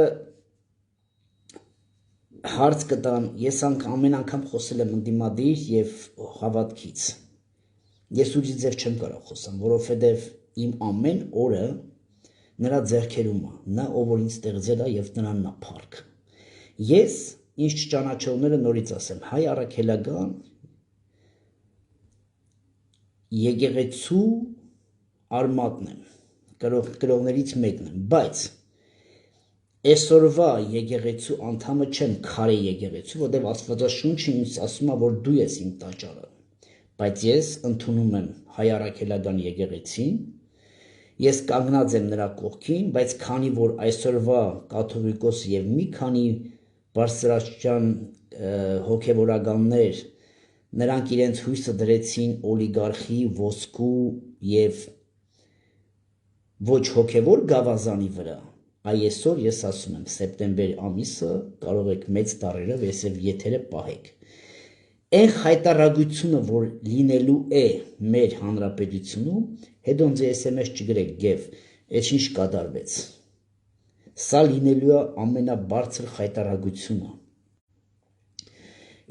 հարց կտան, ես ամեն անգամ խոսել եմ ընդդիմադիր եւ հավատքից։ Ես ուրիշ ձև չեմ կարող խոսամ, որովհետեւ իմ ամեն օրը նրա ձեռքերում է, նա ով որ ինձ ստեղծել է եւ նրանն է փառք։ Ես ինչ ճանաչողները նորից ասեմ, հայ առաքելական եկեղեցու արմատն եմ, կրողներից մեկն եմ, բայց այսօրվա եկեղեցու անդամը չեմ քարե եկեղեցու, որտեղ Աստվածաշունչը ինձ ասում է, որ դու ես իմ տաճարը, բայց ես ընդունում եմ հայ առաքելական եկեղեցին, ես կանգնած եմ նրա կողքին, բայց քանի որ այսօրվա կաթողիկոս եւ մի քանի բարձրաստիճան հոգեվորականներ նրանք իրենց հույսը դրեցին օլիգարխի, ոսկու եւ ոչ հոգևոր գավազանի վրա, այսօր ես ասում եմ սեպտեմբեր ամիսը կարող եք մեծ տառերով այսև եթերը պահեք։ Այն խայտարագությունը, որ լինելու է մեր հանրապետությունում, հետո ինձ SMS չգրեք գև, այս ինչ կատարվեց։ Սա լինելու է ամենաբարձր խայտարագությունը։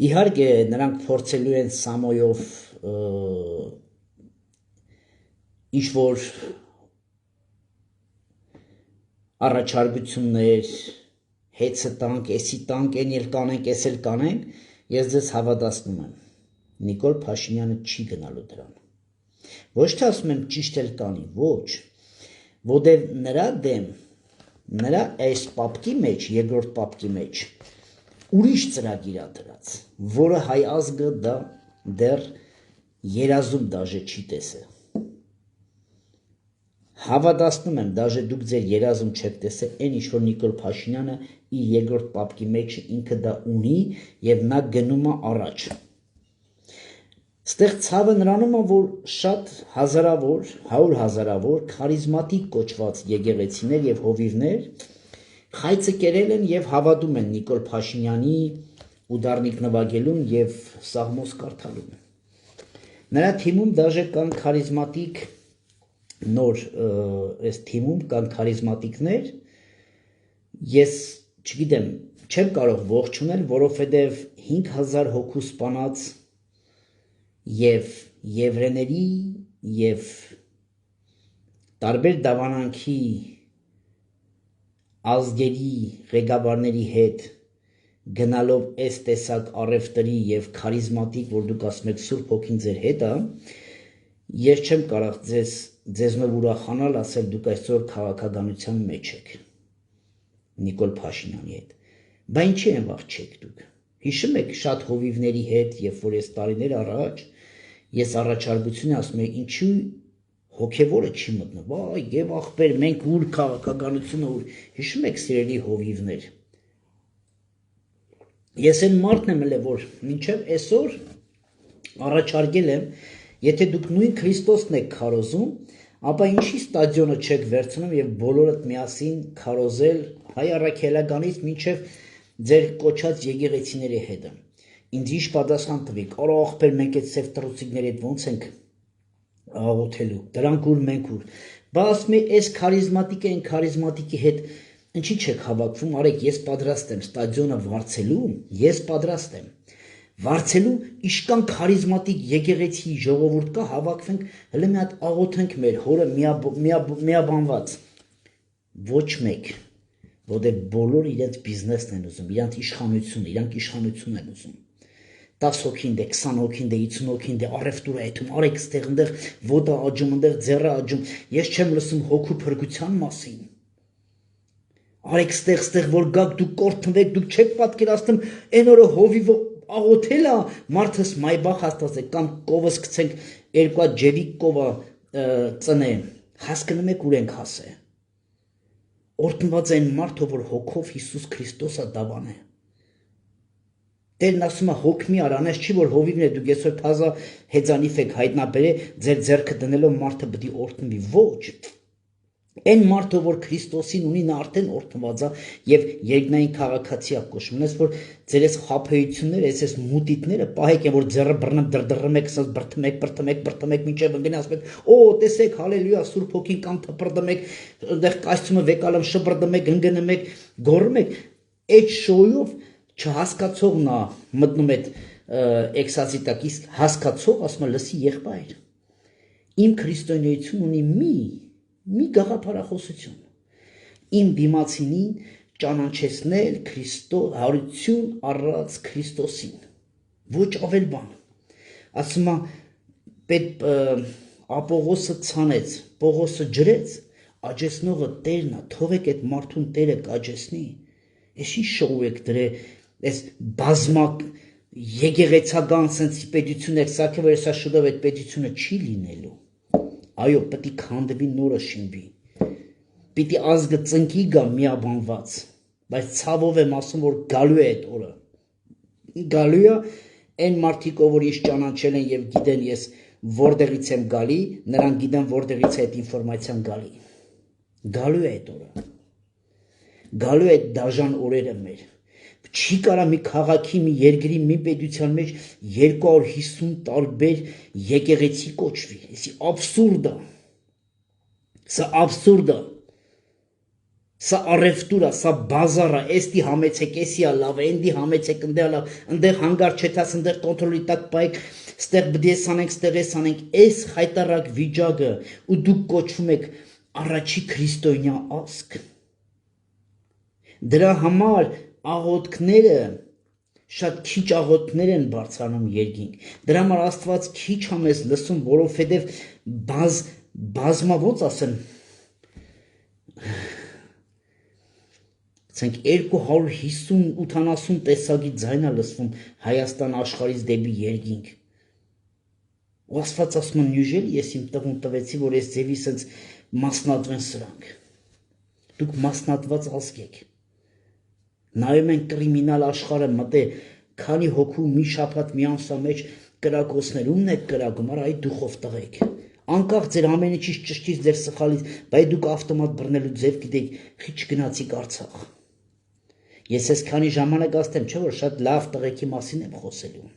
Իհարկե նրանք փորձելու են Սամոյով ինչ որ առաջարկություններ, հեծը տանք, էսի տանք, են էլ կանենք, էս էլ կանենք, ես ձեզ հավատացնում եմ, Նիկոլ Փաշինյանը չի գնալու դրան։ Ոչ թե ասում եմ ճիշտ էլ կանի, ոչ, որտեղ նրա դեմ, նրա այս պապկի մեջ, երկրորդ պապկի մեջ, ուրիշ ծրագիր է դրած, որը հայ ազգը դա դեռ երազում դաժե չի տեսել։ Հավատացնում եմ, դաժե դուք ձեր երազում չեք տեսել, այն ինչ որ Նիկոլ Փաշինյանը իր երկրորդ պապկի մեջ ինքը դա ունի եւ նա գնում է առաջ։ Ստեղ ցավը նրանում է, որ շատ հազարավոր, 100 հազարավոր քարիզմատիկ կոչված եկեղեցիներ եւ հովիվներ խայծը կերել են եւ հավատում են Նիկոլ Փաշինյանի ուդարնիկ նվագելուն եւ սաղմոս կարդալուն։ Նրա թիմում դաժե կան քարիզմատիկ նոր այս թիմում կան քարիզմատիկներ, ես չգիտեմ, չեմ կարող ողջունել, որովհետև 5000 հոգու սպանած եւ եվրեների եւ տարբեր դավանանքի ազգերի ղեկավարների հետ գնալով այս տեսակ առևտրի եւ քարիզմատիկ, որ դուք ասում եք Սուրբ Հոգին ձեր հետ է, ես չեմ կարող ձեզնով ուրախանալ, ասել դուք այսօր քաղաքականության մեջ եք Նիկոլ Փաշինյանի հետ։ Բա ինչի են վաղ չեք դուք։ Հիշում եք շատ հովիվների հետ, երբ որ այս տարիներ առաջ ես առաջարկություն ասում եի, ինչու հոգևորը չի մտնում։ Վայ, եւ ախպեր, մենք ուր քաղաքականությունը ուր։ Հիշում եք սիրելի հովիվներ։ Ես այն մարդն եմ ել, որ մինչև այսօր առաջարկել եմ, եթե դուք նույն Քրիստոսն եք քարոզում, ապա ինչի ստադիոնը չեք վերցնում եւ բոլորդ միասին քարոզել հայ առաքելականից մինչեւ ձեր կոչած եկեղեցիների հետ։ Ինձ ինչ պատասխան տվիք, արա ախպեր, մենք այդ սև տրուցիկների հետ ոնց ենք աղոթելու, դրանք ուր մենք ուր։ Բա ասում եմ, այս քարիզմատիկը այն քարիզմատիկի հետ ինչի չեք հավաքվում, արեք, ես պատրաստ եմ ստադիոնը վարձելու, ես պատրաստ եմ վարձելու, իշքան քարիզմատիկ եկեղեցի ժողովուրդ կա, հավաքվենք, հələ մի հատ աղոթենք մեր հորը միաբանված։ Ոչ մեկ, որտեղ բոլորը իրենց բիզնեսն են ուզում, իրանք իշխանություն են ուզում։ 10 հոգին դե, 20 հոգին դե, 50 հոգին դե, առևտուր է այդում, արեք ստեղ ընդեղ ոտը աճում, ընդեղ ձեռը աճում, ես չեմ լսում հոգու փրկության մասին։ Արեք ստեղ որ գաք դուք կորթնվեք, դուք չեք պատկերացնում այն օրը հովիվը աղոթելա մարդս մայբախ հաստացեք կամ կովս գցենք երկու ջևիկ կովա ծնե հասկանում եք ուր ենք հասե օրտնված այն մարդը որ հոգով Հիսուս Քրիստոսը դավան է Տերն ասում է հոգ մի ար, անես չի որ հովիվն է դուք այսօր թազա հեծանիվ եք հայտնաբերե ձեր ձեռքը դնելով մարդը պիտի օրհնվի, ոչ։ Այն մարդը, որ Քրիստոսին ունի, նա արդեն օրհնված է եւ երկնային քաղաքացի է կոչվում։ Ես որ ձեր այս խափեությունները, այս մուտիտները պահեք են, որ ձեռը բռնեմ դրդռում եք, ասած բրթմեք, մինչեւ ընկնի ասում եք, օ, տեսեք, հալելույա, Սուրբ Հոգին կամ թփրդում եք, այնտեղ կայծումը վեկալում շբրդում եք, ընկնում եք, գոռում եք, այդ շոյով չհասկացողն է մտնում այդ էքսասի տակ, իսկ հասկացող ասում է լսի եղբայր, իմ քրիստոնեություն ունի մի գաղափարախոսություն, իմ դիմացինին ճանաչեցնել հարություն առած Քրիստոսին, ոչ ավել բան, ասում է պետ Ապողոսը ցանեց, Պողոսը ջրեց, աջեսնողը Տերն է, թողեք այդ մարդուն Տերը կաջեսնի, էսի շոու եք դրե, այս բազմակ եկեղեցական սենց պետություն եք սարքել, որ հեսա շուտով այդ պետությունը չի լինելու, այո, պետք է քանդվի նորը շինվի, պիտի ազգը ծնկի գա միաբանված, բայց ցավով եմ ասում, որ գալու է այդ օրը, գալու է այն մարդիկ, որ ես ճանաչել են եւ գիտեն ես որտեղից եմ գալի, նրանք գիտեն որտեղից է այդ ինֆորմացիան գալի, գալու է այդ օրը, գալու է այդ դաժան օրերը մեր, չի կարա մի քաղաքի, մի երկրի, մի պետության մեջ 250 տարբեր եկեղեցի կոչվի, էսի աբսուրդ է, սա աբսուրդ է, սա առևտուր է, սա բազար է, էստի համեցեք, էսի է լավ, էնդի համեցեք, ընդեղ հանգար չետաս, ընդեղ կոնտրոլի տակ պայեք, ստեղ բդես անենք, ստեղ ես անենք, այս խայտարակ վիճակը ու դուք կոչվում եք առաջի քրիստոնյա ազգ, դրա համար աղոթքները շատ քիչ աղոթքներ են բարձրանում երկինք, դրա համար Աստված քիչ է մեզ լսում, որովհետև բազմա ոնց ասեմ, ցենք 250-80 տեսակի ձայն է լսվում Հայաստան աշխարհից դեպի երկինք, ու Աստված ասում է նյուժելի ես իմ տղուն տվեցի, որ ես ձևի սենց մասնատվեն սրանք, դուք մասնատված ազգ եք, նայում են կրիմինալ աշխարհը մտե, քանի հոգու մի շաբաթ մի ամսա մեջ կրակոցներ, ումն եք կրակում, արա այդ դուխով տղեկ, անկախ ձեր ամեն ինչից ճշտից ձեր սխալից, բայց դուք ավտոմատ բռնելու ձև գիտեք, խիչ գնացիք Արցախ, ես ես քանի ժամանակ ասեմ, չէ որ շատ լավ տղեկի մասին եմ խոսելու,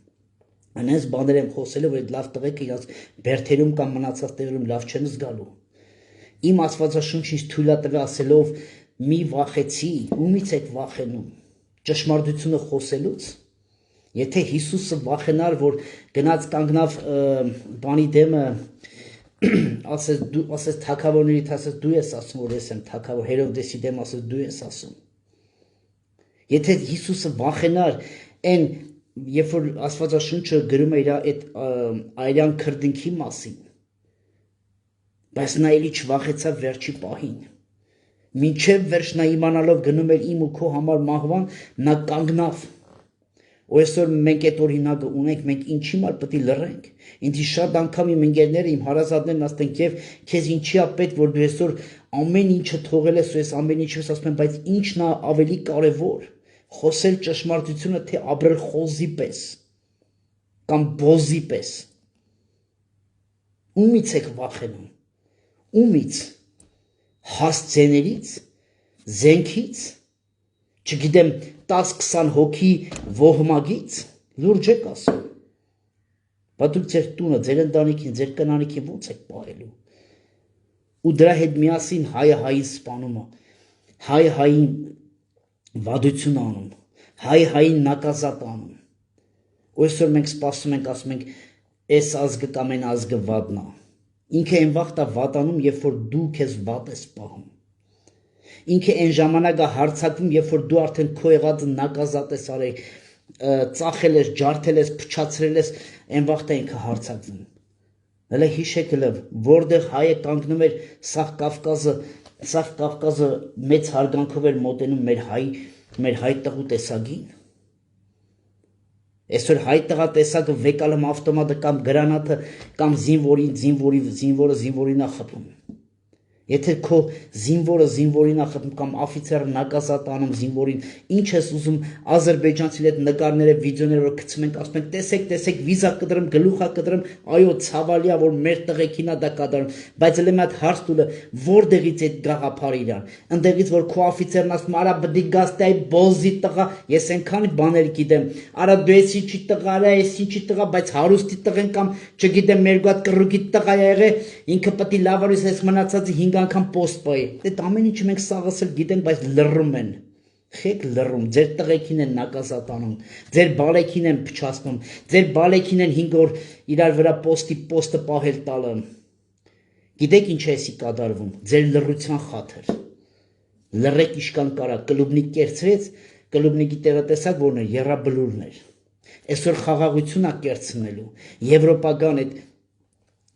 այնպես բաներ եմ խոսելու, որ այդ լավ տղեկը իրաց բերթերում կամ մնացած տեղերում լավ չեն զգալու, իմ Աստվածաշունչից թույլ է տվել ասելով մի վախեցի, ումից եք վախենում, ճշմարտությունը խոսելուց, եթե Հիսուսը վախենար, որ գնաց կանգնավ բանի դեմը, ասես թագավորներից, ասես դու ես ասում, որ ես եմ թագավոր, Հերովդեսի դեմ ասես դու ես ասում, եթե Հիսուսը վախենար, այն, երբ որ Աստվածաշունչը գրում է իր այդ այրան քրդինքի մասին, բայց նա էլի չվախեցավ վերջի պահին, մինչև վերջ նա իմանալով գնում էր իմ ու քո համար մահվան, նա կանգնավ, ու այսօր մենք այդ օրինակը ունենք, մենք ինչի մար պետք է լռենք, ինձ շատ անգամ իմ ընկերները, իմ հարազատներն ասեն եւ քեզ ինչի է պետք, որ դու այսօր ամեն ինչը թողել ես ու այս ամեն ինչը ասում են, բայց ինչն է ավելի կարևոր, խոսել ճշմարտությունը, թե ապրել խոզի պես կամ բոզի պես, ումից եք վախենում, ումից, հասցեներից, զենքից, չգիտեմ 10-20 հոգի ոհմագից, լուրջ եք ասում, բա դուք ձեր տունը, ձեր ընտանիքին, ձեր կնանիքին ոնց եք պահելու, ու դրա հետ միասին հայը հային սպանում է, հայը հային վադություն անում, հայը հային նակազատ անում, ու այսօր մենք սպասում ենք, ասում ենք, այս ազգը կամ այն ազգը վադն է, ինքը այն վաղտ է վատանում, երբ որ դու քեզ վատ ես պահում, ինքը այն ժամանակ է հարցակվում, երբ որ դու արդեն քո եղածը նակազատ ես արել, ծախել ես, ջարդել ես, փչացրել ես, այն վաղտ է ինքը հարցակվում, հələ հիշեք լավ, որտեղ հայը կանգնում էր սաղ Կավկազը մեծ հարգանքով էր մոտենում մեր հայ տղու տեսակին, այսօր հայ տղա տեսակը վեկալում ավտոմատը կամ գրանատը կամ զինվորը զինվորին է խփում, Եթե քո զինվորը զինվորին կամ աֆիցերը նակազատանում զինվորին, ինչ ես ուզում ադրբեջանցի հետ նկարները, վիդեոները որ գցում ենք, ասում են, տեսեք, վիզա կտրեմ, գլուխա կտրեմ, այո, ցավալի է, որ մեր տղեկին է դա կատարում, բայց էլ եմ այդ հարց տուլը, որտեղից այդ գաղափարը իրան, ընդեղից որ քո աֆիցերն ասում, արա բդի գաստայ բոզի տղա, ես այնքան բաներ գիտեմ, արա դու ես ինչի տղա, արա ես ինչի տղա, բայց հարուստի տղեն կամ չգիտեմ մեր գոտ կռուգի տղա եղե, ինքը պետք է լավարույս ես մնացածի 5 անգամ post պայի։ Այդ ամեն ինչը մենք սաղասել գիտենք, բայց լռում են։ Խեք լռում, ձեր տղեկին են նակազատանում, ձեր բալեկին են փչացնում, ձեր բալեկին են 5 օր իրար վրա post-ը պահել տալը։ Գիտեք ինչ է էսի կատարվում, ձեր լռության խաթր։ Լռեք իշքան կարա, կլուբնիկ կերծրեց, կլուբնիկի տեղը տեսակ որն է, եռաբլուրն էր։ Այսօր խաղաղություն է կերծնելու, եվրոպական այդ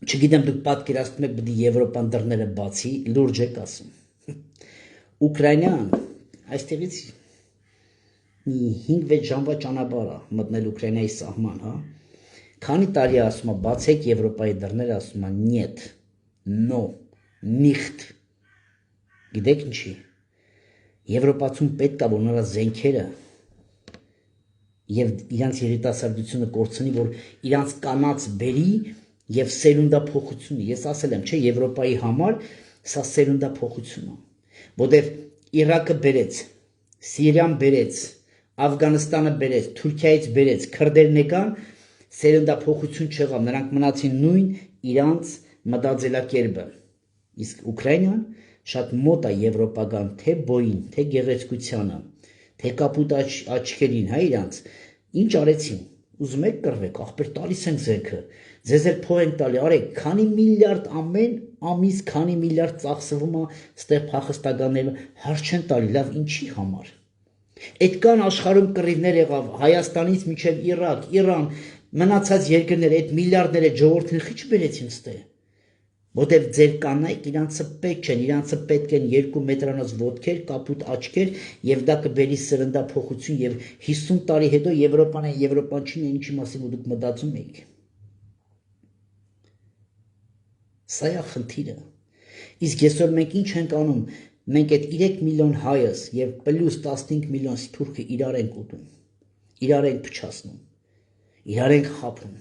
չգիտեմ դուք պատկերացնում եք բդի Եվրոպան դռները բացի, լուրջ եք ասում։ Ուկրաինան այստեղից 5-6 ժամվա ճանապարհ է մտնել Ուկրաինայի սահման, հա։ Քանի տարի ասում է բացեք Եվրոպայի դռները, ասում է նյետ, նո, նիխտ։ Գիտեք ինչի։ Եվրոպացուն պետք է որ նրա զենքերը եւ իրանց երիտասարդությունը կորցնի, որ իրանց կանած բերի եւ սերունդափոխությունը, ես ասել եմ, չէ, Եվրոպայի համար սա սերունդափոխություն է, որտեւ Իրաքը բերեց, Սիրիան բերեց, Աֆղանստանը բերեց, Թուրքիայից բերեց, քրդերն եկան, սերունդափոխություն չեղավ, նրանք մնացին նույն իրանց մտածելակերպը, իսկ Ուկրաինան շատ մոտ է եվրոպական թե բոյին, թե գեղեցկությանը, թե կապուտ աչքերին, հա իրանց, ինչ արեցին, ուզում եք կռվեք, ախպեր տալիս ենք զենքը, ձեզ էլ փող ենք տալի, արեք, քանի միլիարդ ամեն ամիս քանի միլիարդ ծախսվում է ստեղ փախստականները, հարց չեն տալի, լավ ինչի համար։ Այդքան աշխարհում կռիվներ եղավ, Հայաստանից մինչև Իրաք, Իրան, մնացած երկրներ, այդ միլիարդները ժողովրդին խիչ բերեցին ստեղ։ Որտեւ ձեր կանայք իրանցը պետք չեն, իրանցը պետք են 2 մետրանոց ոտքեր, կապուտ աչքեր եւ դա կբերի սրնդափոխություն եւ 50 տարի հետո Եվրոպան չի ինչի մասին դուք մտածում եք։ Սա է խնդիրը։ Իսկ այսօր մենք ինչ ենք անում։ Մենք այդ 3 միլիոն հայս եւ պլյուս 15 միլիոն թուրքը իրար ենք ուտում։ Իրար ենք փչացնում։ Իրար ենք խափում։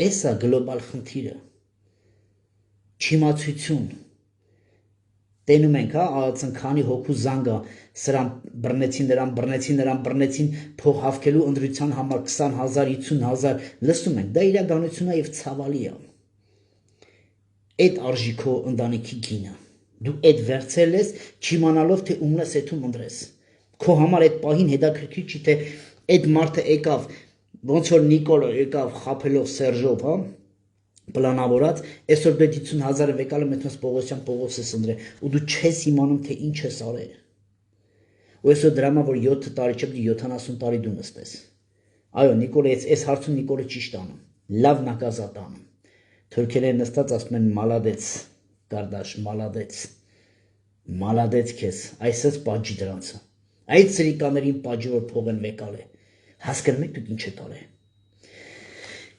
Էսա գլոբալ խնդիրը։ Չիմացություն։ Տենում ենք, հա, ԱԱՑ-ն քանի հոգու զանգա, սրան բռնեցին, փող հավքելու ընտրության համար 20,000, 50,000, լսում ենք, դա իրականություն է եւ ցավալի է։ Այդ արժիքո ընտանիքի գինը։ Դու այդ վերցել ես, չիմանալով թե ումն ես էթում ընտրես։ Քո համար այդ պահին հետաքրքիր չի թե այդ մարդը եկավ, ոնց որ Նիկոլը եկավ խափելով Սերժով, հա, պլանավորած, այսօր դու 50,000-ը վեկալը մետնոց Պողոսյան Պողոս ես ընտրել, ու դու չես իմանում թե ինչ ես արել։ Ու այսօր դրամա որ 7 տարի չէ, 70 տարի դու նստես։ Այո, Նիկոլը այս հարցում Նիկոլը ճիշտ անում, լավ նակազատ անում։ Թուրքերեն նստած ասում են մալադեց, Կարդաշ, մալադեց քեզ, այսպես պատժի դրանցը։ Այդ սրիկաներին պատժի որ փող են վեկալ է։ Հասկանում եք դուք ինչ եք արել։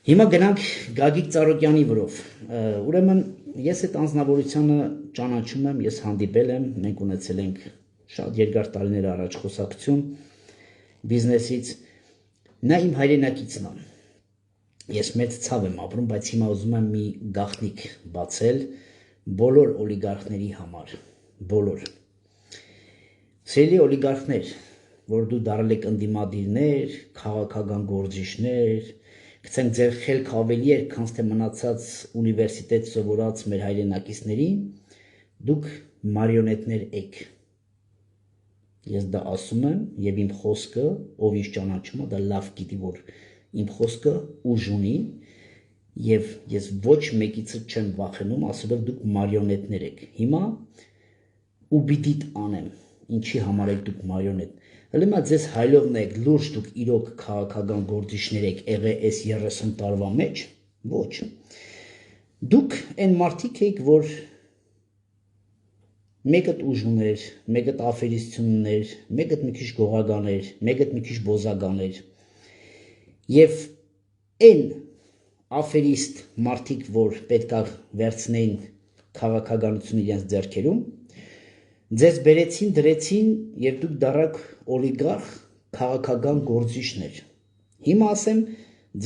Հիմա գնանք Գագիկ Ծառուկյանի վրով։ Ուրեմն ես այդ անձնավորությունը ճանաչում եմ, ես հանդիպել եմ, մենք ունեցել ենք շատ երկար տարիներ առաջ խոսակցություն բիզնեսից։ Նա իմ հայրենակիցն է։ Ես մեծ ցավ եմ ապրում, բայց հիմա ուզում եմ մի գաղտնիք բացել բոլոր օլիգարխների համար, բոլոր։ Սիրելի օլիգարխներ, որ դու դարել եք ընդդիմադիրներ, քաղաքական գործիչներ, գցենք ձեր խելք ավելի էր, քան թե մնացած ունիվերսիտետ սովորած մեր հայրենակիցներին, դուք մարիոնետներ եք։ Ես դա ասում եմ եւ իմ խոսքը, ով ինչ ճանաչում է, դա լավ գիտի, որ իմ խոսքը ուժ ունի եւ ես ոչ մեկից չեմ վախենում, ասելով դուք մարիոնետներ եք։ Հիմա ու բիդիտ անեմ, ինչի համար եք դուք մարիոնետ։ Հələ ձեզ հայլովն եք, լուրջ դուք իրոք քաղաքական գործիչներ եք եղել այս 30 տարվա մեջ, ոչ։ Դուք այն մարդիկ եք, որ մեկը ուժ ուներ, մեկը աֆերիստություն ուներ, մեկը մի քիչ գողական էր, մեկը մի քիչ բոզական էր։ Եվ այն աֆերիստ մարդիկ, որ պետք է վերցնեին քաղաքականությունը իրենց ձեռքերում, ձեզ բերեցին, դրեցին եւ դուք դառաք օլիգարխ քաղաքական գործիչներ։ Հիմա ասեմ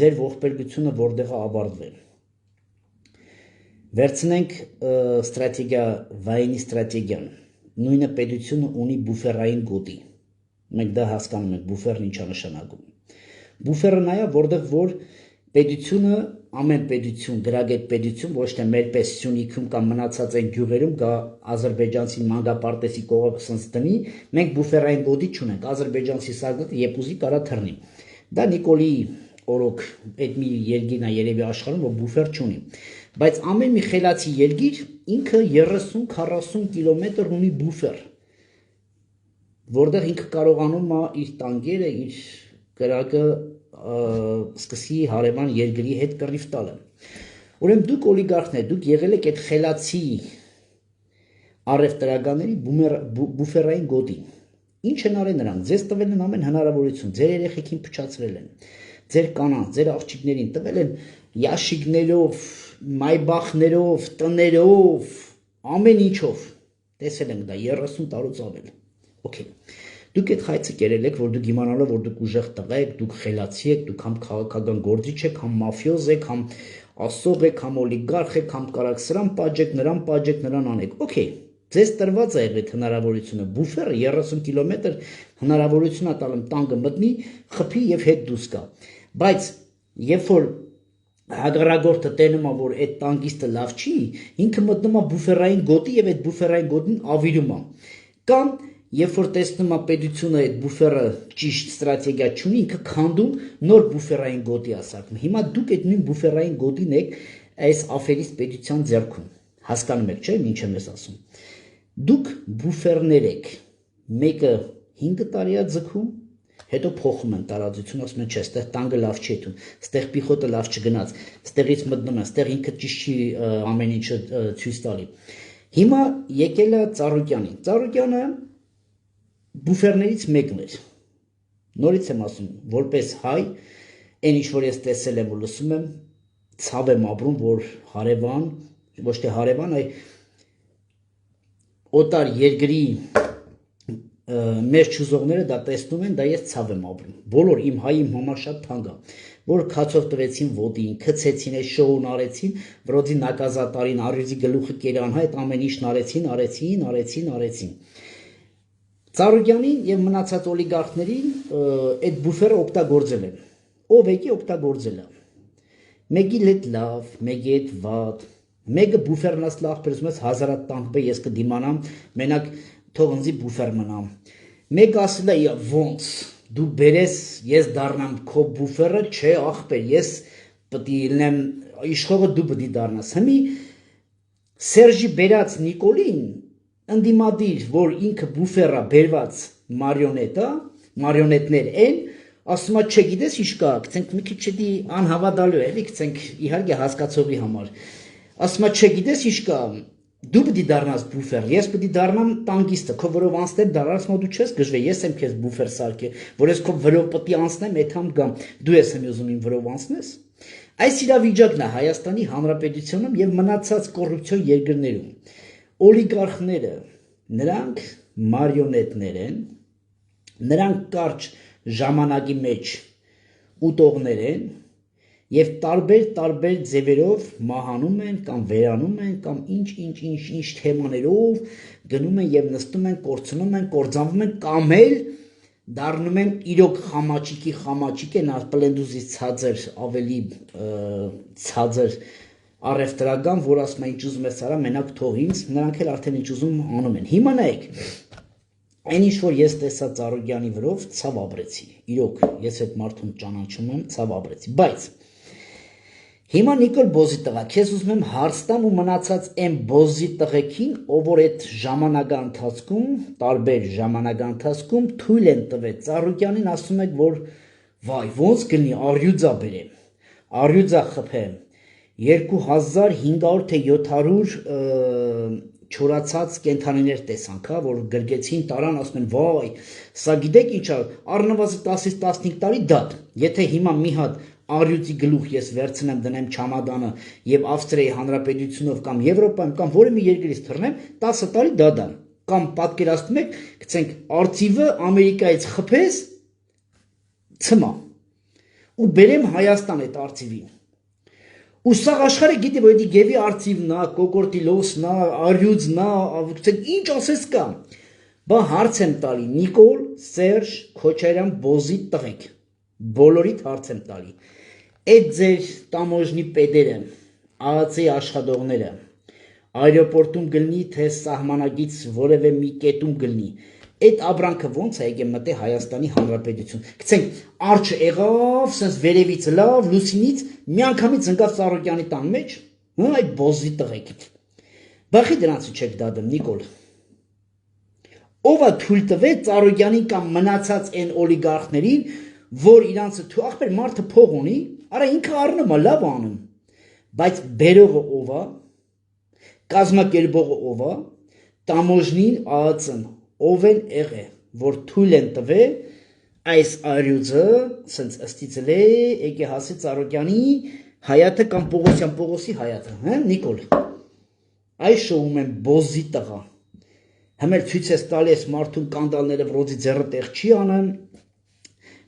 ձեր ողբերգությունը որտեղ է ավարտվել։ Վերցնենք ստրատեգիա, վայնի ստրատեգիան։ Նույնը պետությունը ունի բուֆերային գոտի։ Մենք դա հասկանում ենք, բուֆերն ինչ է նշանակում։ Բուֆերը նա է, որտեղ որ պետությունը, ամեն պետություն, գրագետ պետություն, ոչ թե մեր պես Սյունիքում կամ մնացած այն գյուղերում գա ադրբեջանցի մանգապարտեզի կողը սենց դնի, մենք բուֆերային գոտի չունենք, ադրբեջանցի սարդատը եբ ուզի կարա թռնի։ Դա Նիկոլի օրոք այդ մի երկիրն է երևի աշխարհում, որ բուֆեր չունի։ Բայց ամեն մի խելացի երկիր ինքը 30-40 կիլոմետր ունի բուֆեր, որտեղ ինքը կարողանում է իր տանկերը, իր կրակը սկսի հարևան երկրի հետ կռիվ տալը։ Ուրեմն դուք օլիգարխներ, դուք եղել եք այդ խելացի առևտրականների բուֆերային գոտի։ Ինչ են արել նրանք, ձեզ տվել են ամեն հնարավորություն, ձեր երեխեքին փչացրել են, ձեր կանանց, ձեր աղջիկներին տվել են յաշիկներով, մայբախներով, տներով, ամեն ինչով, տեսել ենք դա 30 տարուց ավել։ Okay. Դուք այդ խայծը կերել եք, որ դուք իմանալով, որ դուք ուժեղ տղա եք, դուք խելացի եք, դուք համ քաղաքական գործիչ եք, համ մաֆիոզ եք, համ ասող եք, համ օլիգարխ եք, համ կարաք սրան պաջեք, նրան անեք։ Okay. Ձեզ տրված է այդ հնարավորությունը, բուֆերը 30 կիլոմետր հնարավորություն է տալում տանկը մտնի, խփի եւ հետ դուրս գա։ Բայց երբ որ հակառակորդը տենում է, որ այդ տանկիստը լավ չի, ինքը մտնում է բուֆերային գոտի եւ այդ բուֆերային գոտին ավիրում է։ Կամ երբ որ տեսնում է պետությունը այդ բուֆերը ճիշտ ստրատեգիա չունի, ինքը քանդում նոր բուֆերային գոտի ասարկում։ Հիմա դուք այդ նույն բուֆերային գոտին եք այս աֆերիստ պետության ձեռքում։ Հասկանում եք, չէ՞, ինչ եմ ես ասում։ Դուք բուֆերներ եք, մեկը 5 տարի է ձգում, հետո փոխում են տարածություն, ասում են, չէ, ստեղ տանկը լավ չի դու, ստեղ պիխոտը լավ չգնաց, ստեղից մտնում են, ստեղ ինքը ճիշտ չի ամեն ինչը ցույց տալի։ Հիմա եկել է Ծառուկյանին։ Ծառուկյանը բուֆերներից մեկն էր։ Նորից եմ ասում, որպես հայ, այն ինչ որ ես տեսել եմ ու լսում եմ, ցավ եմ ապրում, որ հարևան, ոչ թե հարևան, այլ օտար երկրի մեր ճուզողները դա տեսնում են, դա ես ցավ եմ ապրում։ Բոլոր իմ հայ իմ համար շատ թանկ է, որ քացով տվեցին ոտին, քցեցին, այս շոուն արեցին, վրոդի նակազատարին, արյուզի գլուխը կերան, այդ ամեն ինչն արեցին։ Ծառուկյանին եւ մնացած օլիգարխներին այդ բուֆերը օգտագործել են։ Ով եկի օգտագործել է։ Մեկի հետ լավ, մեկի հետ վատ։ Մեկը բուֆերն ասել ախպերս մեզ 1000 տանկը ես կդիմանամ, մենակ թող ինձի բուֆեր մնամ։ Մեկը ասել է ոնց դու բերես ես դառնամ քո բուֆերը, չէ ախպեր, ես պետք է լինեմ իշխողը դու պետք է դառնաս։ Հիմի Սերժի բերած Նիկոլին ընդդիմադիր, որ ինքը բուֆերա բերված մարիոնետներ են, ասում է, չէ, գիտես ինչ կա, գցենք մի քիչ էդի անհավատալու է, էլի գցենք իհարկե հասկացողի համար։ Ասում է, չէ, գիտես ինչ կա, դու պետք է դառնաս բուֆեր, ես պետք է դառնամ տանկիստը, քո վրով անցնեմ, դառնաս դու չես գժվե, ես եմ քեզ բուֆեր սարքել, որ ես քո վրով պետք է անցնեմ, այդքան գամ, դու ես եմ ուզում իմ վրով անցնես։ Այս իրավիճակն է Հայաստանի Հանրապետությունում եւ մնացած կոռուպցիոն երկրներում։ Օլիգարխները, նրանք մարիոնետներ են, նրանք կարճ ժամանակի մեջ ուտողներ են եւ տարբեր ձևերով մահանում են կամ վերանում են կամ ինչ թեմաներով գնում են եւ նստում են, կորցնում են, կործանվում են կամ էլ դառնում են իրոք խամաճիկ են պլենդուզից ցածր ավելի ցածր առևտրական, որ ասում է ինչ ուզում ես արա, մենակ թող ինձ, նրանք էլ արդեն ինչ ուզում անում են։ Հիմա նայեք, այն ինչ որ ես տեսա Ծառուկյանի վրով, ցավ ապրեցի։ Իրոք, ես այդ մարդուն ճանաչում եմ, ցավ ապրեցի, բայց հիմա Նիկոլ Բոզի տղա, քեզ ուզում եմ հարց տամ ու մնացած այն Բոզի տղեկին, ով որ այդ ժամանակահատվածում, տարբեր ժամանակահատվածում թույլ են տվել Ծառուկյանին, ասում եք, որ վայ, ոնց գնի արյուծա բերեմ, արյուծա խփեմ, 2500 թե 700 չորացած կենթանիներ տեսանք, հա, որ գրգեցին, տարան, ասում են, վայ, սա գիտեք ինչա, առնվազն 10-ից 15 տարի դատ, եթե հիմա մի հատ արյուծի գլուխ ես վերցնեմ դնեմ չամադանը եւ Ավստրիայի Հանրապետությունով կամ Եվրոպայում կամ որևէ մի երկրից թռնեմ 10 տարի դադար կամ պատկերացնում եք գցենք արծիվը Ամերիկայից խփես ցմա ու բերեմ Հայաստան այդ արծիվին ու սա աշխարհը գիտի որ դի գևի արծիվն է կոկորտիլոսն է արյուծն է գցենք ինչ ասես կա բա հարց եմ տալի Նիկոլ Սերժ Քոչարյան Բոզի տղեկ բոլորիդ հարց եմ տալի այդ ձեր տամոժնի պետերը ԱԱՑ-ի աշխատողները Այրոպորտում գլնի թե սահմանագից որևէ մի կետում գլնի այդ ապրանքը ոնց է եկե մտե Հայաստանի Հանրապետություն գցենք արջը եղավ sense վերևից լավ լուսինից միանգամից ընկավ Ծառուկյանի տան մեջ այդ Բոզի տղեկ բախի դրանցու չեք դադում Նիկոլ ով է թույլ տվեց Ծառուկյանին կամ մնացած այն օլիգարխներին որ իրանցը թու ախպեր մարդը փող ունի արա ինքը առնում է լավ անում բայց բերողը ով է կազմակերպողը ով է տամոժնին ԱԱՑ-ն ով են եղե որ թույլ են տվել այս արյուծը sense ըստիցել է եկե հասի Ծառուկյանի հայաթը կամ Պողոսյան Պողոսի հայաթը հա Նիկոլ այս շոում են Բոզի տղա Համել ցույց ես տալի ես մարդուն կանդալները վրոձի ձեռը տեղ չի անեն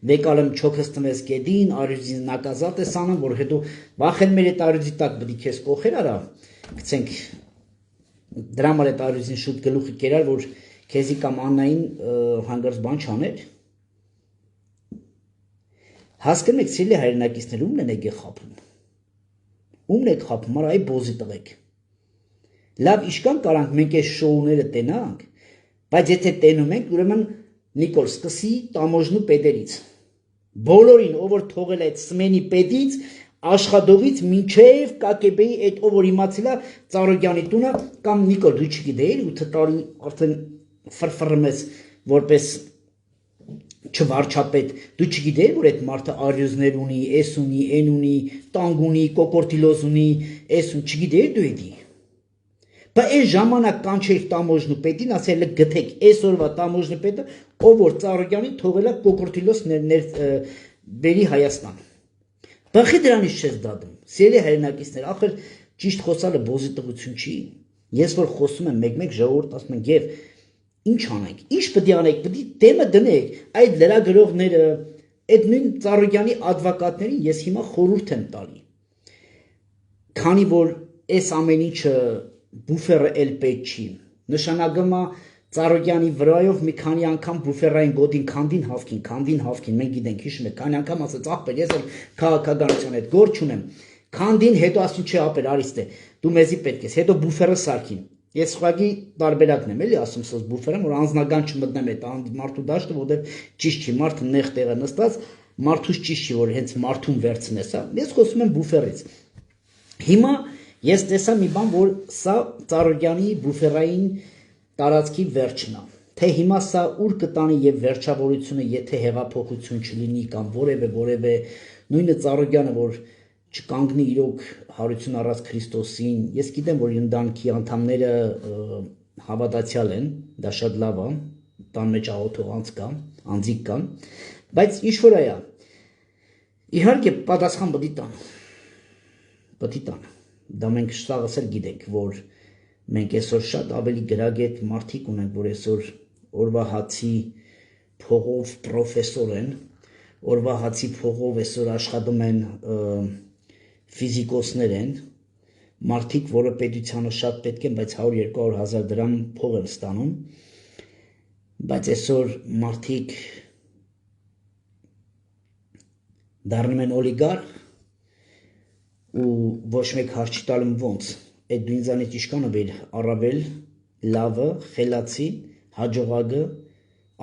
Վեկալում չոքս տնես գեդին արյուծին նակազատ ես անում որ հետո վախեն մեր այդ արյուծի տակ բդի քեզ կողեր արա գցենք դրա համար այդ արյուծին շուտ գլուխի կերար որ քեզի կամ Աննային հանգարց բան չաներ հասկանում եք սիրելի հայրենակիցներ ումն են եկե խափում ումն եք խափում արա այ Բոզի տղեկ լավ իշքան կարանք մենք այս շոուները տենանք բայց եթե տենում ենք ուրեմն Նիկոլ սկսի տամոժնու պետերից բոլորին ով որ թողել այդ սմենի պետից աշխատողից մինչև ԿԿԲ-ի այդ ով որ իմացել է Ծառուկյանի տունը կամ Նիկոլ դու չգիտեիր 8 տարի արդեն ֆրֆռում ես որպես չվարչապետ դու չգիտեիր որ այդ մարդը արյուզներ ունի էս ունի այն ունի տանգ ունի կոկորտիլոզ ունի էս ու չգիտեիր դու էդի Բայց այս ժամանակ կանչեիր տամոժնու պետին, ասել եք գտեք այսօրվա տամոժնու պետը, ով որ Ծառուկյանին թողել է կոկորտիլոս բերի Հայաստան։ Բախի դրանից չես դադում։ Սիրելի հայրենակիցներ, ախր ճիշտ խոսալը բոզի տղություն չի։ Ես որ խոսում եմ մեկ-մեկ ժողովուրդ ասում են եւ ինչ անենք։ Ինչ պետք է անենք, պետք է դեմը դնենք այդ լրագրողները, այդ նույն Ծառուկյանի ադվոկատներին ես հիմա խորհուրդ եմ տալի։ Քանի որ այս ամեն ինչը բուֆերը էլ պետք չի։ Նշանակում է Ծառուկյանի վրայով մի քանի անգամ բուֆերային գոտին քանդին հավքին, մենք գիտենք, հիշում եք, քանի անգամ ասաց ախպեր, ես էլ քաղաքականության հետ գործ չունեմ։ Քանդին հետո ասում չէ, ապեր, արիստե, դու մեզի պետք ես, հետո բուֆերը սարքին։ Ես խաղի տարբերակն եմ, էլի ասում սոս բուֆերը, որ անձնական չմտնեմ այդ մարդու դաշտը, որտեղ ճիշտ չի, մարդը նեղ տեղը նստած, մարդուց ճիշտ չի, որ հենց մարդուն վերցնես, հա։ Ես խոսում եմ բուֆերից։ Հիմա ես տեսա մի բան, որ սա Ծառուկյանի բուֆերային տարածքի վերջն է։ Թե հիմա սա ուր կտանի եւ վերջավորությունը, եթե հեղափոխություն չլինի կամ որևէ նույնը Ծառուկյանը, որ չկանգնի իրոք հարություն առած Քրիստոսին, ես գիտեմ, որ ընտանիքի անդամները հավատացյալ են, դա շատ լավ է, տան մեջ աղոթող անձիկ կան, բայց ինչ որ այա, իհարկե պատասխան պետք է տան, դա մենք շտաղս էլ գիտենք, որ մենք այսօր շատ ավելի գրագետ մարդիկ ունենք, որ այսօր օրվա հացի փողով պրոֆեսոր են, օրվա հացի փողով այսօր աշխատում են ֆիզիկոսներ են, մարդիկ, որը պետությանը շատ պետք են, բայց 100-200 հազար դրամ փող են ստանում, բայց այսօր մարդիկ դառնում են օլիգարխ ու ոչ մեկ հարց չի տալում ոնց, այդ դու ինձանից իշքանը բեր առավել լավը, խելացի, հաջողագը,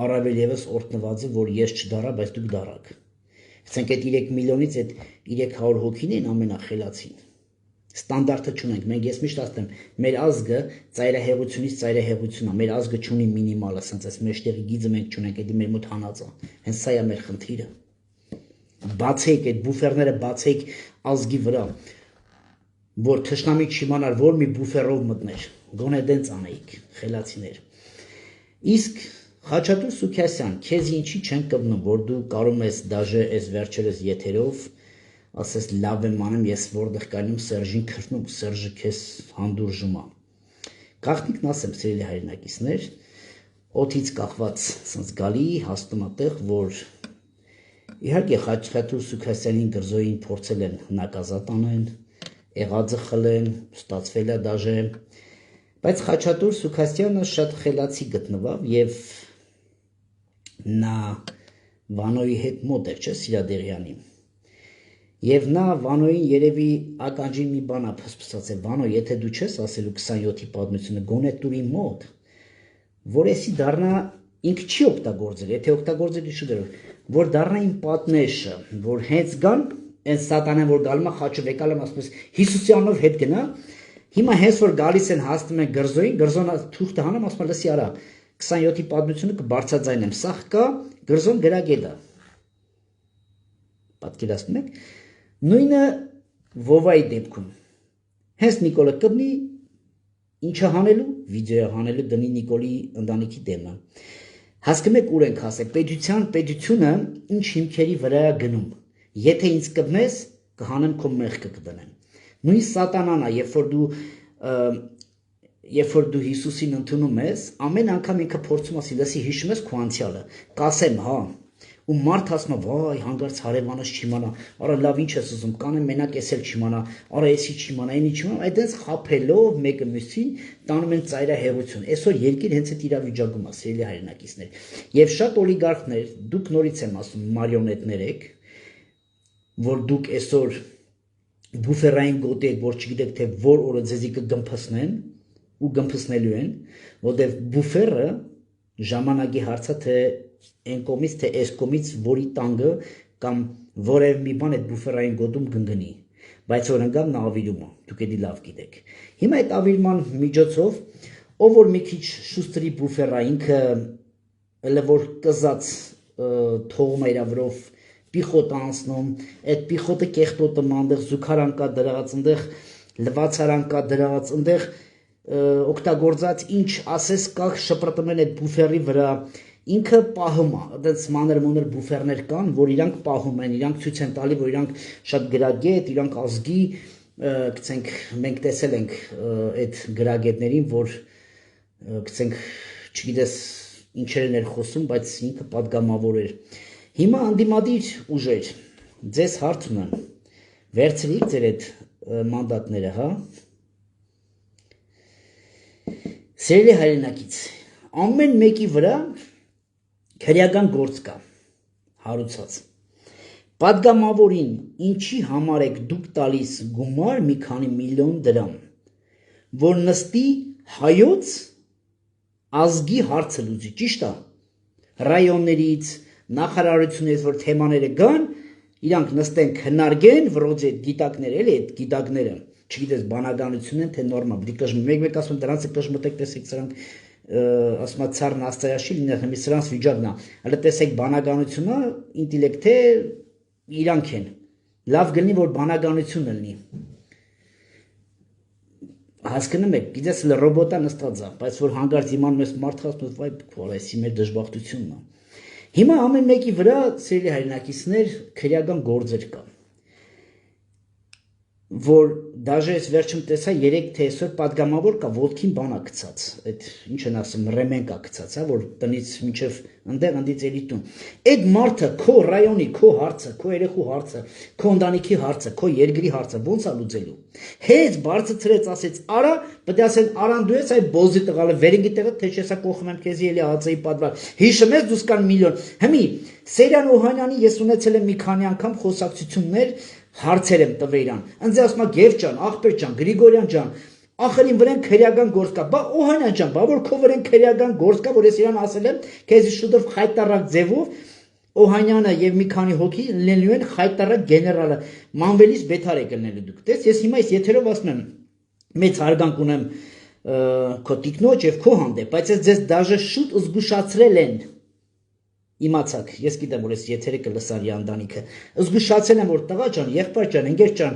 առավել եւս օրտնվածը, որ ես չդարա, բայց դուք դարաք։ Ասենք այդ 3 միլիոնից այդ 300 հոգին են ամենախելացին։ Ստանդարտը չունենք, մենք ես միշտ ասեմ, մեր ազգը ծայրահեղությունից ծայրահեղությունն է, մեր ազգը չունի մինիմալը, ասենց այս մեջտեղի գիծը մենք չունենք, դա մեր մոտ հանած է։ Հենց սա է մեր խնդիրը։ Բացեք այդ բուֆերները, բացեք ազգի վրա, որ թշնամի չիմանար, որ մի բուֆերով մտներ, գոնե դենց անեիք, խելացիներ։ Իսկ Խաչատուր Սուքասյան, քեզ ինչի չեն կպնում, որ դու կարող ես դաժե այս վերջերս եթերով ասես լավ եմ անում, ես որտեղ կայնում Սերժին քրտնում, Սերժը քեզ հանդուրժում է։ Գաղտնիքն ասեմ, սիրելի հայրենակիցներ, օդից կախված սենց գալի հասնում այդտեղ, որ իհարկե Խաչատուր Սուքասյանին Գրզոյին փորձել են հնակազատ անեն, եղածը խլեն, ստացվել է դաժե, բայց Խաչատուր Սուքասյանը շատ խելացի գտնվավ եւ նա Վանոյի հետ մոտ էր, չէ, Սիրադեղյանի։ Եվ նա Վանոյին երևի ականջին մի բան է փսփսացել, Վանո, եթե դու չես ասելու 27-ի պատմությունը, գոնե տուրի մոտ, որ էսի դառնա ինքը չի օգտագործել, եթե օգտագործել շուտով, որ դառնա իմ պատնեշը, որ հենց գան, այն սատանան, որ գալու է խաչը վեկալում, ասում ես Հիսուսյանով հետ գնա, հիմա հենց որ գալիս են հասնում են Գրզոյին, Գրզոնը թուղթը հանում, ասում է լսի արա, 27-ի պատմությունը կբարձրաձայնեմ, սաղ կա, Գրզոն գրագետ է։ Պատկերացնում եք, նույնը Վովայի դեպքում։ Հենց Նիկոլը կդնի, ինչը հանելու, վիդեո հանելու դնի Նիկոլի ընտանիքի դեմը։ Հասկանում եք ուր ենք հասել, պետությունը ինչ հիմքերի վրա է գնում։ Եթե ինձ կդնես, կհանեմ քո մեղքը կդնեմ։ Նույն սատանան է, երբ որ դու Հիսուսին ընդունում ես, ամեն անգամ ինքը փորձում ասի, լսի, հիշում ես քո անցյալը, կասեմ, հա, ու մարդ ասում է, վայ, հանգարց հարևանս չիմանա, արա լավ ինչ ես ուզում, կանեմ մենակ ես էլ չիմանա, արա էսի չիմանա, այնի չիմանա, այդպես խափելով մեկը մյուսին տանում են ծայրահեղություն։ Այսօր երկիր հենց այդ իրավիճակում է, սիրելի հայրենակիցներ։ Եվ շատ օլիգարխներ, դուք նորից եմ ասում, մարիոնետներ եք, որ դուք այսօր բուֆերային գոտի եք, որ չգիտեք թե որ օրը ձեզի կգմփսնեն ու գմփսնելու են, որտեղ բուֆերը ժամանակի հարցը թե այն կողմից թե այս կողմից որի տանգը կամ որև մի բան այդ բուֆերային գոտում կընկնի, բայց որ ընկավ նա ավիրում է, դուք էդի լավ գիտեք։ Հիմա այդ ավիրման միջոցով, ով որ մի քիչ շուստրի բուֆերա ինքը elə որ կզած թողում է իր վրով պիխոտ անցնում, այդ պիխոտը կեղտոտը մանդեղ զուգարան կա դրած, ընդեղ լվացարան կա դրած, ընդեղ օգտագործած ինչ ասես կա շպրտում են այդ բուֆերի վրա, ինքը պահում է, այդպես մանր բուֆերներ կան, որ իրանք պահում են, իրանք ցույց են տալի, որ իրանք շատ գրագետ, իրանք ազգի, գցենք մենք տեսել ենք այդ գրագետներին, որ գցենք չգիտես ինչեր են խոսում, բայց ինքը падգամավոր էր։ Հիմա անդիմադիր ուժեր, ձեզ հարց ունեմ, վերցրիք ձեր այդ մանդատները, հա։ Սիրելի հայրենակից, ամեն մեկի վրա քրեական գործ կա, հարուցած։ Падգամավորին ինչի համար եք դուք տալիս գումար մի քանի միլիոն դրամ, որ նստի հայոց ազգի հարցը լուծի, ճիշտ է, ռայոններից, նախարարությունից, որ թեմաները գան, իրանք նստեն քննարկեն, վրոց այդ գիտակները, էլի այդ գիտակները, չգիտես բանականություն են, թե նորմալ, մեկ ասում դրանց է կժմտեք, տեսեք սրանք, ասում է ցարն աստայաշի լինի, սրանց վիճակն է, հələ տեսեք բանականությունը, ինտելեկտը իրանք են, լավ գնի, որ բանականություն լինի, հասկանում եք, գիտես ռոբոտա նստած է, բայց որ հանգարց իմանում ես մարդ ասում, վայ, այսի մեր դժբախտությունն է։ Հիմա ամեն մեկի վրա, սիրելի հայրենակիցներ, քրեական գործեր կա, որ դաժե ես վերջում տեսա 3 թե այսօր падգամավոր կա, ոտքին բան է գցած, այդ ինչ են ասում, ռեմեն կա գցած, հա, որ տնից մինչև ընդեղ ընդից էլի տուն։ Այդ մարդը քո ռայոնի, քո հարցը, քո երեխու հարցը, քո ընտանիքի հարցը, քո երկրի հարցը ո՞նց է լուծելու։ Հենց բարձրացրեց, ասեց, արա, պետք է ասեն, արան դու ես այ բոզի տղալը, վերինգի տեղը թե չեսա կողմ եմ քեզի էլի ԱԾ-ի պատվար։ Հիշում ես դուս կան միլիոն։ Հիմի Սերյան Օհանյանի ես ունեցել եմ մի քանի անգամ խոսակցություններ, հարցեր եմ տվել իրան։ Ընձ ասում է Գև ջան, ախպեր ջան, Գրիգորյան ջան, ախր իմ վրան քրեական գործ կա։ Բա Օհանյան ջան, բա որ քո վրան քրեական գործ կա, որ ես իրան ասել եմ, քեզի շուտով խայտարակ ձևով Օհանյանը եւ մի քանի հոգի լինելու են խայտարակ գեներալը, մանվելից բետար է գնելու դուք։ Տես ես հիմա այս եթերով ասում եմ, մեծ հարգանք ունեմ քո տիկնոջ եւ քո հանդեպ, բայց ես ձեզ դաժե շուտ զգուշացրել են։ Իմացակ, ես գիտեմ, որ ես եթերը կլսար Յանդանիքը, զգուշացել եմ, որ տղա ջան, եղբայր ջան, ընկեր ջան,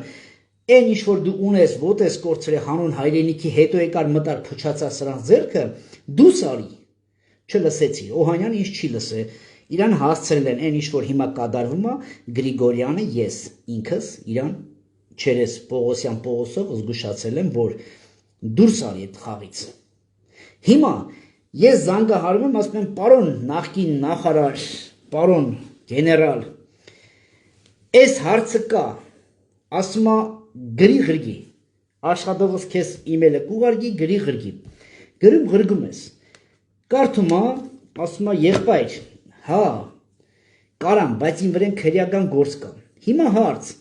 այն ինչ որ դու ունես, ոտ ես կորցրել հանուն հայրենիքի, հետո եկար մտար փչացա սրանց ձեռքը, դու սարի, չլսեցի, Օհանյանը ինչ չի լսե, իրան հասցրել են այն ինչ որ հիմա կատարվում է Գրիգորյանը ես ինքս իրան չերես Պողոսյան Պողոսով զգուշացել եմ որ դուրս արի այդ խաղից հիմա ես զանգահարում եմ ասում եմ պարոն նախկին նախարար պարոն գեներալ այս հարցը կա ասում է գրի ղրգի աշխատողս քեզ իմեյլը կուղարկի գրի ղրգի գրում ղրգում ես կարդում է ասում է եղբայր հա կարամ բայց իմ վրան քրեական գործ կա հիմա հարց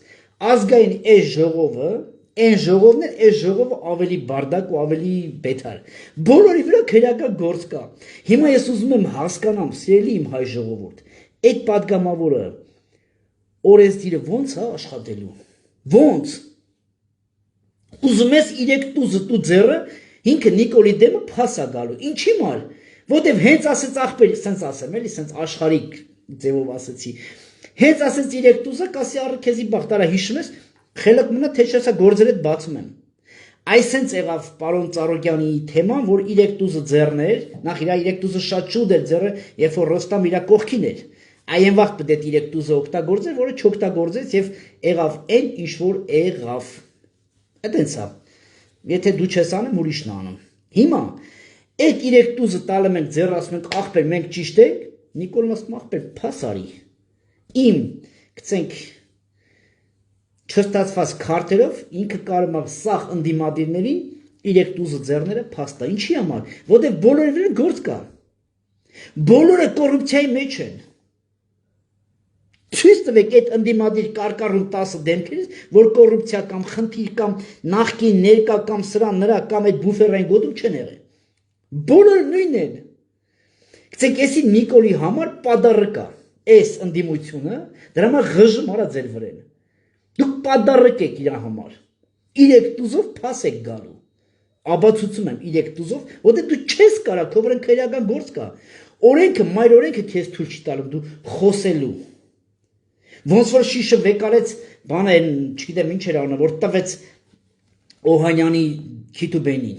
ազգային այս ժողովը այն ժողովն է այս ժողովը ավելի բարդակ ու ավելի բետար բոլորի վրա քրեական գործ կա հիմա ես ուզում եմ հասկանամ սիրելի իմ հայ ժողովուրդ այդ պատգամավորը օրենսդիրը ո՞նց է աշխատելու ո՞նց ուզում ես 3 տուզը դու ձեռը ինքը Նիկոլի դեմը փասա գալու ինչի մար որտեվ հենց ասեց ախպեր սենց ասեմ էլի սենց աշխարհիկ ձևով ասեցի հենց ասեց 3 տուզը կասի առ քեզի բախտարա հիշում ես խելք մնա թե չեսա գործերդ բացում եմ այսենց եղավ պարոն Ծառոկյանի թեման որ 3 տուզը ձեռներ նախ իր 3 տուզը շատ շուտ էր ձեռը երբ որ Ռոստամ իր կողքին էր այն վաղ պետք է 3 տուզը օգտագործեր որը չօգտագործեց եւ եղավ այն ինչ որ եղավ այդտենց է եթե դու չես անում ուրիշն է անում հիմա այդ 3 տուզը տալը մենք ձեռ ասում ենք ախպեր մենք ճիշտ ենք Նիկոլն ասում ախպեր փաս արի իմ գցենք չստացված քարտերով ինքը կարում է սախ ընդդիմադիրներին 3 տուզը ձեռները փաստա ինչի համար որտեղ բոլորի վրա գործ կա բոլորը կոռուպցիայի մեջ են ցույց տվեք այդ ընդդիմադիր կարկառուն 10 դեմքերից որ կոռուպցիա կամ խնդիր կամ նախկին ներկա կամ սրա նրա կամ այդ բուֆերային գոտում չեն եղել բոլորը նույնն են գցենք էսի Նիկոլի համար պադառը կա այս ընդդիմությունը դրա համար ղժում արա ձեր վրեն դուք պադառեք եք իր համար 3 տուզով փաս եք գալու աբացուցում եմ 3 տուզով որտեղ դու չես կարա քո վրան քրեական գործ կա օրենքը մայր օրենքը քեզ թույլ չի տալու դու խոսելու ոնց որ շիշը վեկարեց բանը չգիտեմ ինչ էր անում որ տվեց Օհանյանի քիթուբենին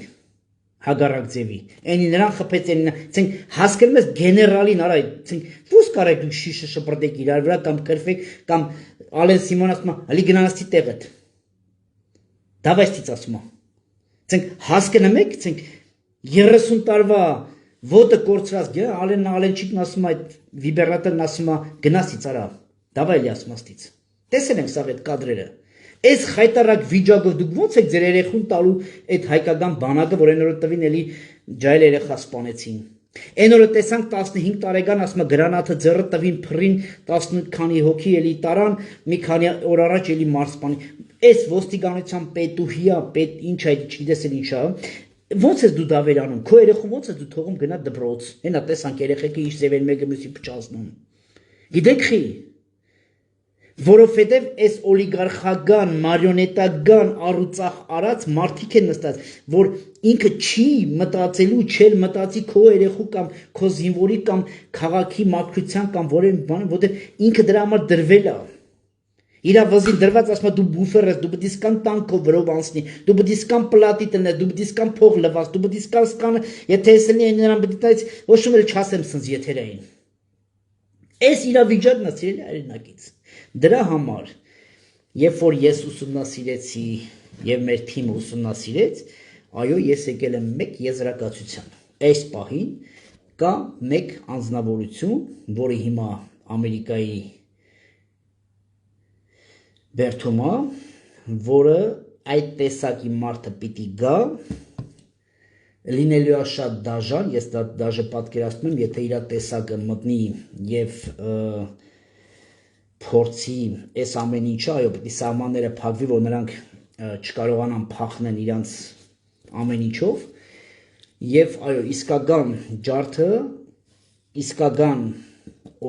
հագարակ ձևի այնի նրան խփեց այնի ցենք հասկանում ես գեներալին արա ցենք ո՞ս կարեք դու շիշը շպրտեք իրար վրա կամ կրվեք կամ Ալեն Սիմոն ասում է հալի գնանացի տեղդ դավայստից ասում է ցենք հասկանում եք ցենք 30 տարվա ոտը կորցրած Ալենչիկն ասում է այդ վիբերատորն ասում է գնացից արա դավայ ասում աստից տեսել ենք սա այդ կադրերը այս խայտարակ վիճակով դուք ո՞նց եք ձեր երեխուն տալու այդ հայկական բանակը որ այն օրը տվին էլի ջայլ երեխա սպանեցին այն օրը տեսանք 15 տարեկան ասում է գրանատը ձեռը տվին փռին 18 քանի հոգի էլի տարան մի քանի օր առաջ էլի մարսպանի այս ոստիկանության պետուհիա պետ ինչ այդ չգիտես էլ ինչա ո՞նց ես դու դա վերանում քո երեխուն ո՞նց ես դու թողում գնա դպրոց հենա տեսանք երեխեքը ինչ ձև են մեկը մյուսի փչացնում գիտեք խի որովհետև այս օլիգարխական մարիոնետական առուծախ արած մարդիկ են նստած որ ինքը չի մտածելու չել մտածի քո երեխու կամ քո զինվորի կամ քաղաքի մաքրության կամ որևէ բան որտեղ ինքը դրա համար դրվել է իր վզին դրված ասում է դու բուֆեր ես դու պետք է սկան տանկով վրով անցնի դու պետք է սկան պլատի տնես դու պետք է սկան փող լվաս դու պետք է սկան սկանը եթե ես լինի նրան պետք է տայից ոչ ոք էլ չասեմ սենց եթերային այս իրավիճակն է սիրելի հայրենակից դրա համար երբ որ ես ուսումնասիրեցի եւ մեր թիմը ուսումնասիրեց այո ես եկել եմ մեկ եզրակացության այս պահին կա մեկ անձնավորություն որը հիմա Ամերիկայի բերդում է որը այդ տեսակի մարդը պիտի գա լինելու է շատ դաժան ես դա դաժե պատկերացնում եմ եթե իր տեսակը մտնի եւ փորձի այս ամեն ինչը այո պետք է սահմանները փակվի որ նրանք չկարողանան փախնել իրանց ամեն ինչով եւ այո իսկական ջարդը իսկական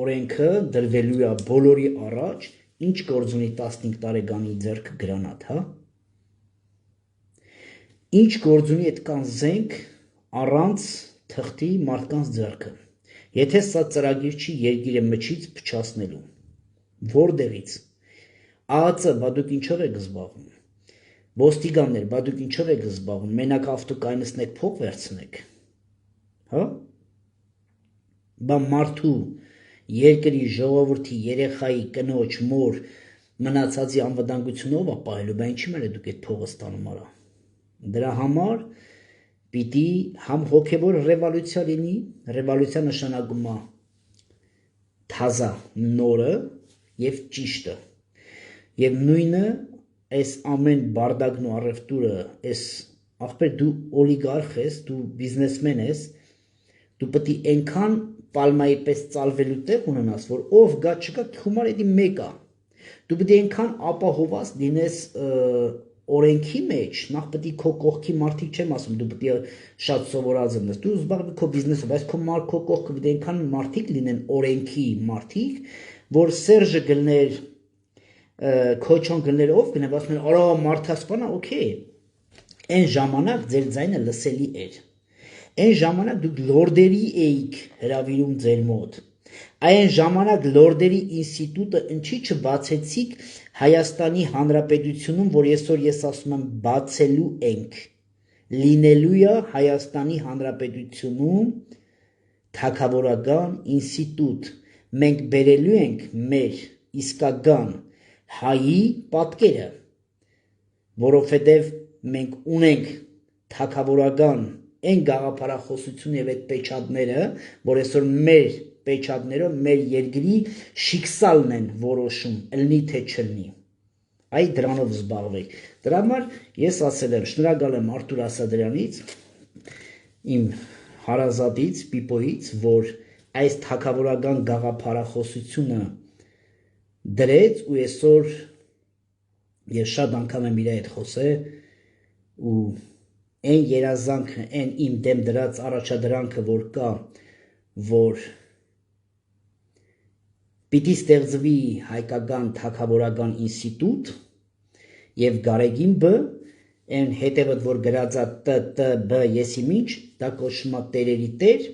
օրենքը դրվելու է բոլորի առաջ ինչ գործ ունի 15 տարեկանի ձեռք գրանատ հա ինչ գործ ունի այդքան զենք առանց թղթի մարդկանց ձեռքը եթե սա ծրագիր չի երկիրը մչից փչացնելու որտեղից ԱԱՑ բա դուք ինչով եք զբաղվում ոստիկաններ բա դուք ինչով եք զբաղվում մենակ ավտոկայնացնեք փող վերցնեք հա բա մարդու երկրի, ժողովրդի, երեխայի, կնոջ, մոր մնացածի անվտանգությունով ապահելու, բա ինչի մերը դուք այդ փողը ստանում արա։ Դրա համար պիտի համ հոգևոր ռևոլյուցիա լինի, ռևոլյուցիա նշանակում է թազա, նորը եւ ճիշտը։ Եվ նույնը այս ամեն բարդակն ու առևտուրը, այս ախպեր դու օլիգարխ ես, դու բիզնեսմեն ես, դու պետք է այնքան պալմայի պես ծալվելու տեղ ունենաս, որ ով գա չկա քումար էդի մեկ է։ Դու պետք է այնքան ապահովված լինես օրենքի մեջ, նախ պետք է քո կողքի մարդիկ չեմ ասում, դու պետք է շատ սովորած լինես, դու զբաղվի քո բիզնեսով, բայց քո կողքը պետք է այնքան մարդիկ լինեն օրենքի մարդիկ, որ Սերժը գլներ, Քոչոն գլներ, ով գնա, ասում են, արա մարդասպանա, օքեյ։ Այն ժամանակ ձեր ձայնը լսելի էր։ Այն ժամանակ դուք լորդերի էիք հրավիրում ձեր մոտ։ Այն ժամանակ լորդերի ինստիտուտը ինչի չբացեցիք Հայաստանի Հանրապետությունում, որ այսօր ես ասում եմ բացելու ենք, լինելու է Հայաստանի Հանրապետությունում թագավորական ինստիտուտ, մենք բերելու ենք մեր իսկական հայի պատկերը, որովհետև մենք ունենք թագավորական այն գաղափարախոսությունը եւ այդ պեչատները, որ այսօր մեր պեչատները մեր երկրի շիքսալն են որոշում, ըլնի թե չլնի։ Այ դրանով զբաղվեք։ Դրա համար ես ասել եմ, շնորհակալ եմ Արտուր Ասատրյանից, իմ հարազատից, Պիպոյից, որ այս թագավորական գաղափարախոսությունը դրեց ու այսօր ես շատ անգամ եմ իր հետ խոսել ու այն երազանքը, այն իմ դեմ դրած առաջադրանքը, որ կա, որ պիտի ստեղծվի հայկական թագավորական ինստիտուտ եւ Գարեգինը, այն հետևդ որ գրածա ՏՏԲ եսիմինչ, դա կոչվում է տերերի տեր,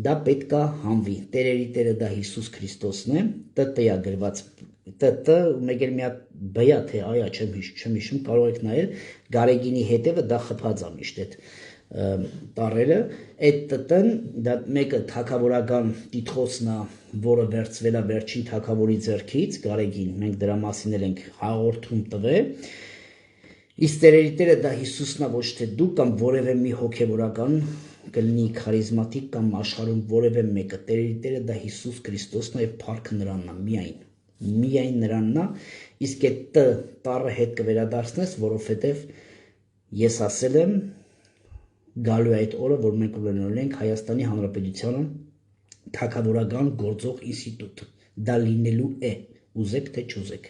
դա պետք է հանվի։ Տերերի տերը դա Հիսուս Քրիստոսն է, ՏՏ-ա գրված ՏՏ մեկ էլ մի հատ բյա թե այա չեմ հիշում, կարող եք նայել, Գարեգինի հետևը դա խփած է միշտ այդ տառերը, այդ ՏՏ-ն դա մեկը թագավորական տիտղոսն է, որը վերցվել է վերջին թագավորի ձեռքից, Գարեգին, մենք դրա մասին էլ ենք հաղորդում տվել, իսկ տերերի տերը դա Հիսուսն է, ոչ թե դու կամ որևէ մի հոգևորական կլինի քարիզմատիկ կամ աշխարհում որևէ մեկը, տերերի տերը դա Հիսուս Քրիստոսն է եւ փառքը նրանն է, միայն նրանն է, իսկ այդ տառը հետ կվերադարձնես, որովհետև ես ասել եմ գալու այդ օրը, որ մենք ունենալու ենք Հայաստանի Հանրապետությանը թագավորական գործող ինստիտուտ, դա լինելու է, ուզեք թե չուզեք,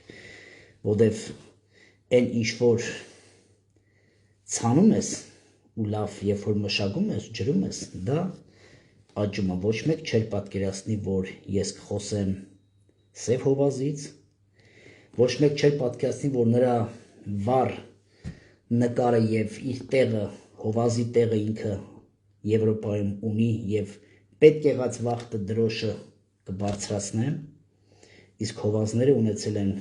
որովհետև այն ինչ որ ցանում ես ու լավ, երբ որ մշակում ես, ջրում ես, դա աճում է, ոչ մեկ չէր պատկերացնի, որ ես կխոսեմ Սև Հովազից, ոչ մեկ չէր պատկերացնի, որ նրա վառ նկարը եւ իր տեղը, Հովազի տեղը ինքը Եվրոպայում ունի եւ պետք եղած վախտը դրոշը կբարձրացնեմ, իսկ Հովազները ունեցել են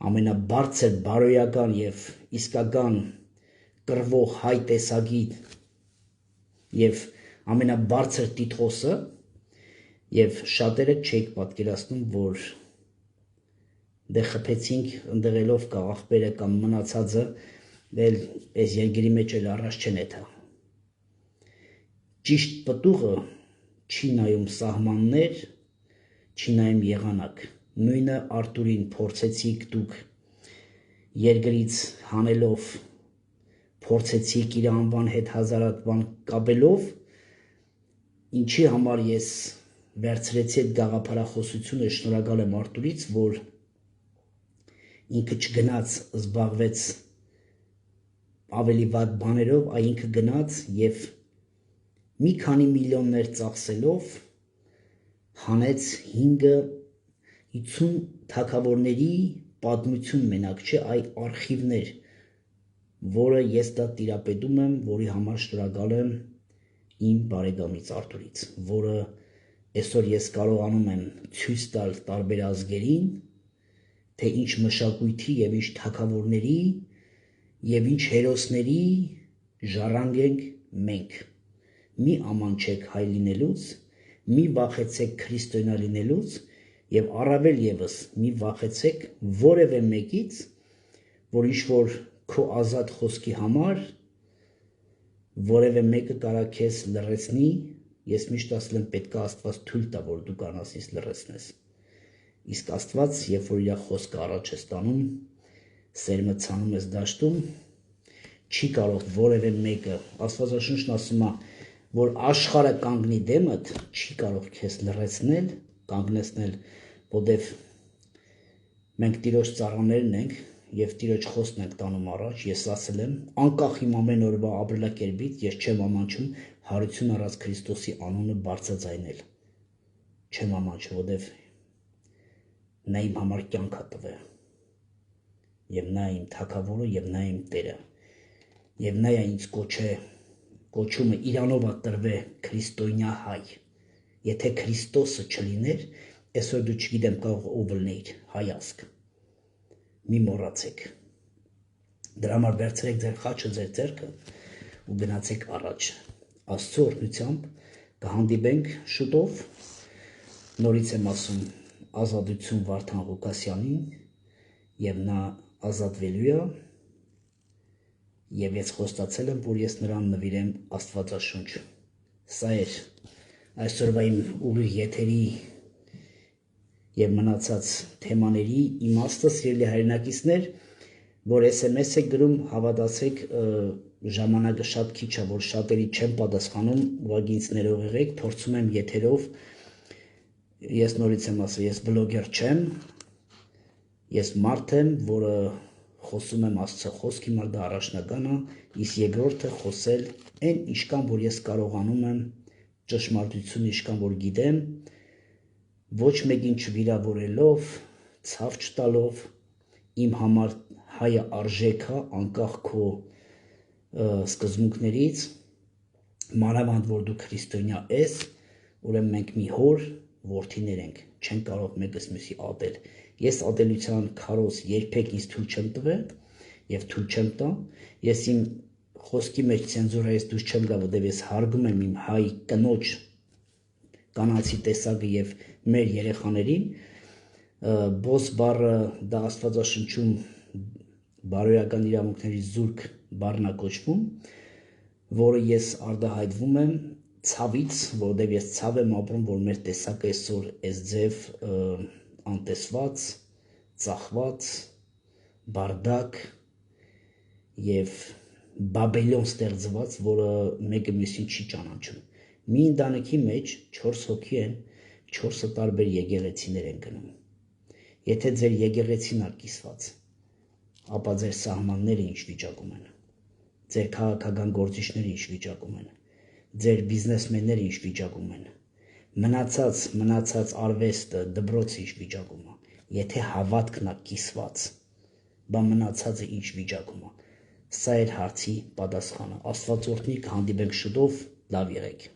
ամենաբարձր բարոյական եւ իսկական կռվող հայ տեսակի եւ ամենաբարձր տիտղոսը եւ շատերը չեք պատկերացնում, որ դե խփեցինք ընդեղելով կա աղբերը կամ մնացածը էլ այս երկրի մեջ էլ առաջ չեն էթա։ Ճիշտ պտուղը չի նայում սահմաններ, չի նայում եղանակ։ Նույնը Արտուրին փորձեցիք դուք երկրից հանելով, փորձեցիք իր անվան հետ հազարատ բան կապելով, ինչի համար ես վերցրեցի այդ գաղափարախոսությունը, շնորհակալ եմ Արտուրից, որ ինքը չգնաց զբաղվեց ավելի վատ բաներով, այ ինքը գնաց եւ մի քանի միլիոններ ծախսելով հանեց 50 թագավորների պատմություն մենակ չէ, այ արխիվներ, որը ես դա տիրապետում եմ, որի համար շնորհակալ եմ իմ բարեկամից Արտուրից, որը այսօր ես կարողանում եմ ցույց տալ տարբեր ազգերին, թե ինչ մշակույթի եւ ինչ թագավորների եւ ինչ հերոսների ժառանգ ենք մենք։ Մի ամանչեք հայ լինելուց, մի վախեցեք քրիստոնյա լինելուց եւ առավել եւս մի վախեցեք որևէ մեկից, որ ինչ-որ քո ազատ խոսքի համար որևէ մեկը կարա քեզ լռեցնի, ես միշտ ասել եմ պետք է Աստված թույլ տա, որ դու կանաս ինձ լռեցնես։ Իսկ Աստված, երբ որ իր խոսքը առաջ է ստանում, սերմը ցանում ես դաշտում, չի կարող որևէ մեկը, Աստվածաշունչն ասում է, որ աշխարհը կանգնի դեմդ, չի կարող քեզ լռեցնել, կանգնեցնել, որտեվ մենք Տիրոջ ծառաներն ենք եւ Տիրոջ խոսքն ենք տանում առաջ, ես ասել եմ, անկախ իմ ամեն օրվա ապրելակերպից, ես չեմ ամանչում հարություն առած Քրիստոսի անունը բարձրաձայնել։ Չեմ ամանչում, որտեվ նա իմ համար կյանք է տվել։ Եվ նա իմ թագավորը, եւ նա իմ Տերը։ Եվ նա ինձ կոչումը իրանով է տրվել քրիստոնյա հայ։ Եթե Քրիստոսը չլիներ, այսօր դու չգիտեմ կարող ով լինեիր, հայազգ։ Մի մոռացեք։ Դրա համար վերցրեք ձեր խաչը, ձեր ձեռքը ու գնացեք առաջ։ Աստծո օրհնությամբ կհանդիպենք շուտով։ Նորից եմ ասում ազատություն Վարդան Ղուկասյանին, եւ նա ազատվելու է, եւ ես խոստացել եմ, որ ես նրան նվիրեմ Աստվածաշունչ։ Սա էր այսօրվա իմ ուղիղ եթերի եւ մնացած թեմաների իմաստը, սիրելի հայրենակիցներ, որ SMS եք գրում, հավատացեք, ժամանակը շատ քիչ է, որ շատերի չեմ պատասխանում, ուղղակի ինձ ներող եղեք, փորձում եմ եթերով, ես նորից եմ ասել, ես բլոգեր չեմ, ես մարդ եմ, որը խոսում եմ Աստծո խոսքի համար, դա առաջնական է, իսկ երկրորդը խոսել այն ինչքան որ ես կարողանում եմ, ճշմարտությունը ինչքան որ գիտեմ, ոչ մեկին չվիրավորելով, ցավ չտալով, իմ համար հայը արժեք է, անկախ քո սկզբունքներից, մանավանդ որ դու քրիստոնյա ես, ուրեմն մենք մի հոր որդիներ ենք, չեն կարող մեկս մյուսի ատել։ Ես ատելության քարոզ երբեք ինձ թույլ չեմ տվել եւ թույլ չեմ տա։ Ես իմ խոսքի մեջ ցենզուրայից դուրս չեմ գա, որտեղ ես հարգում եմ իմ հայ կնոջ կանացի տեսակը եւ մեր երեխաներին։ Բոս բառը դա Աստվածաշնչում բարոյական իրավունքների զուրկ բառն է կոչվում, որը ես արտահայտվում եմ ցավից, որովհետև ես ցավ եմ ապրում, որ մեր տեսակը այսօր այս ձև անտեսված, ծախված, բարդակ եւ բաբելոն ստեղծված, որը մեկը մյուսին չի ճանաչում։ Մի ընտանիքի մեջ 4 հոգի են, 4 տարբեր եկեղեցիներ են գնում։ Եթե ձեր եկեղեցին է կիսված, ապա ձեր սահմանները ինչ վիճակում են, ձեր քաղաքական գործիչները ինչ վիճակում են, ձեր բիզնեսմենները ինչ վիճակում են, մնացած արվեստը, դպրոցը ինչ վիճակում է, եթե հավատքն է կիսված, բա մնացածը ինչ վիճակում է, սա էր հարցի պատասխանը, Աստված օրհնի, կհանդիպենք շուտով, լավ եղեք։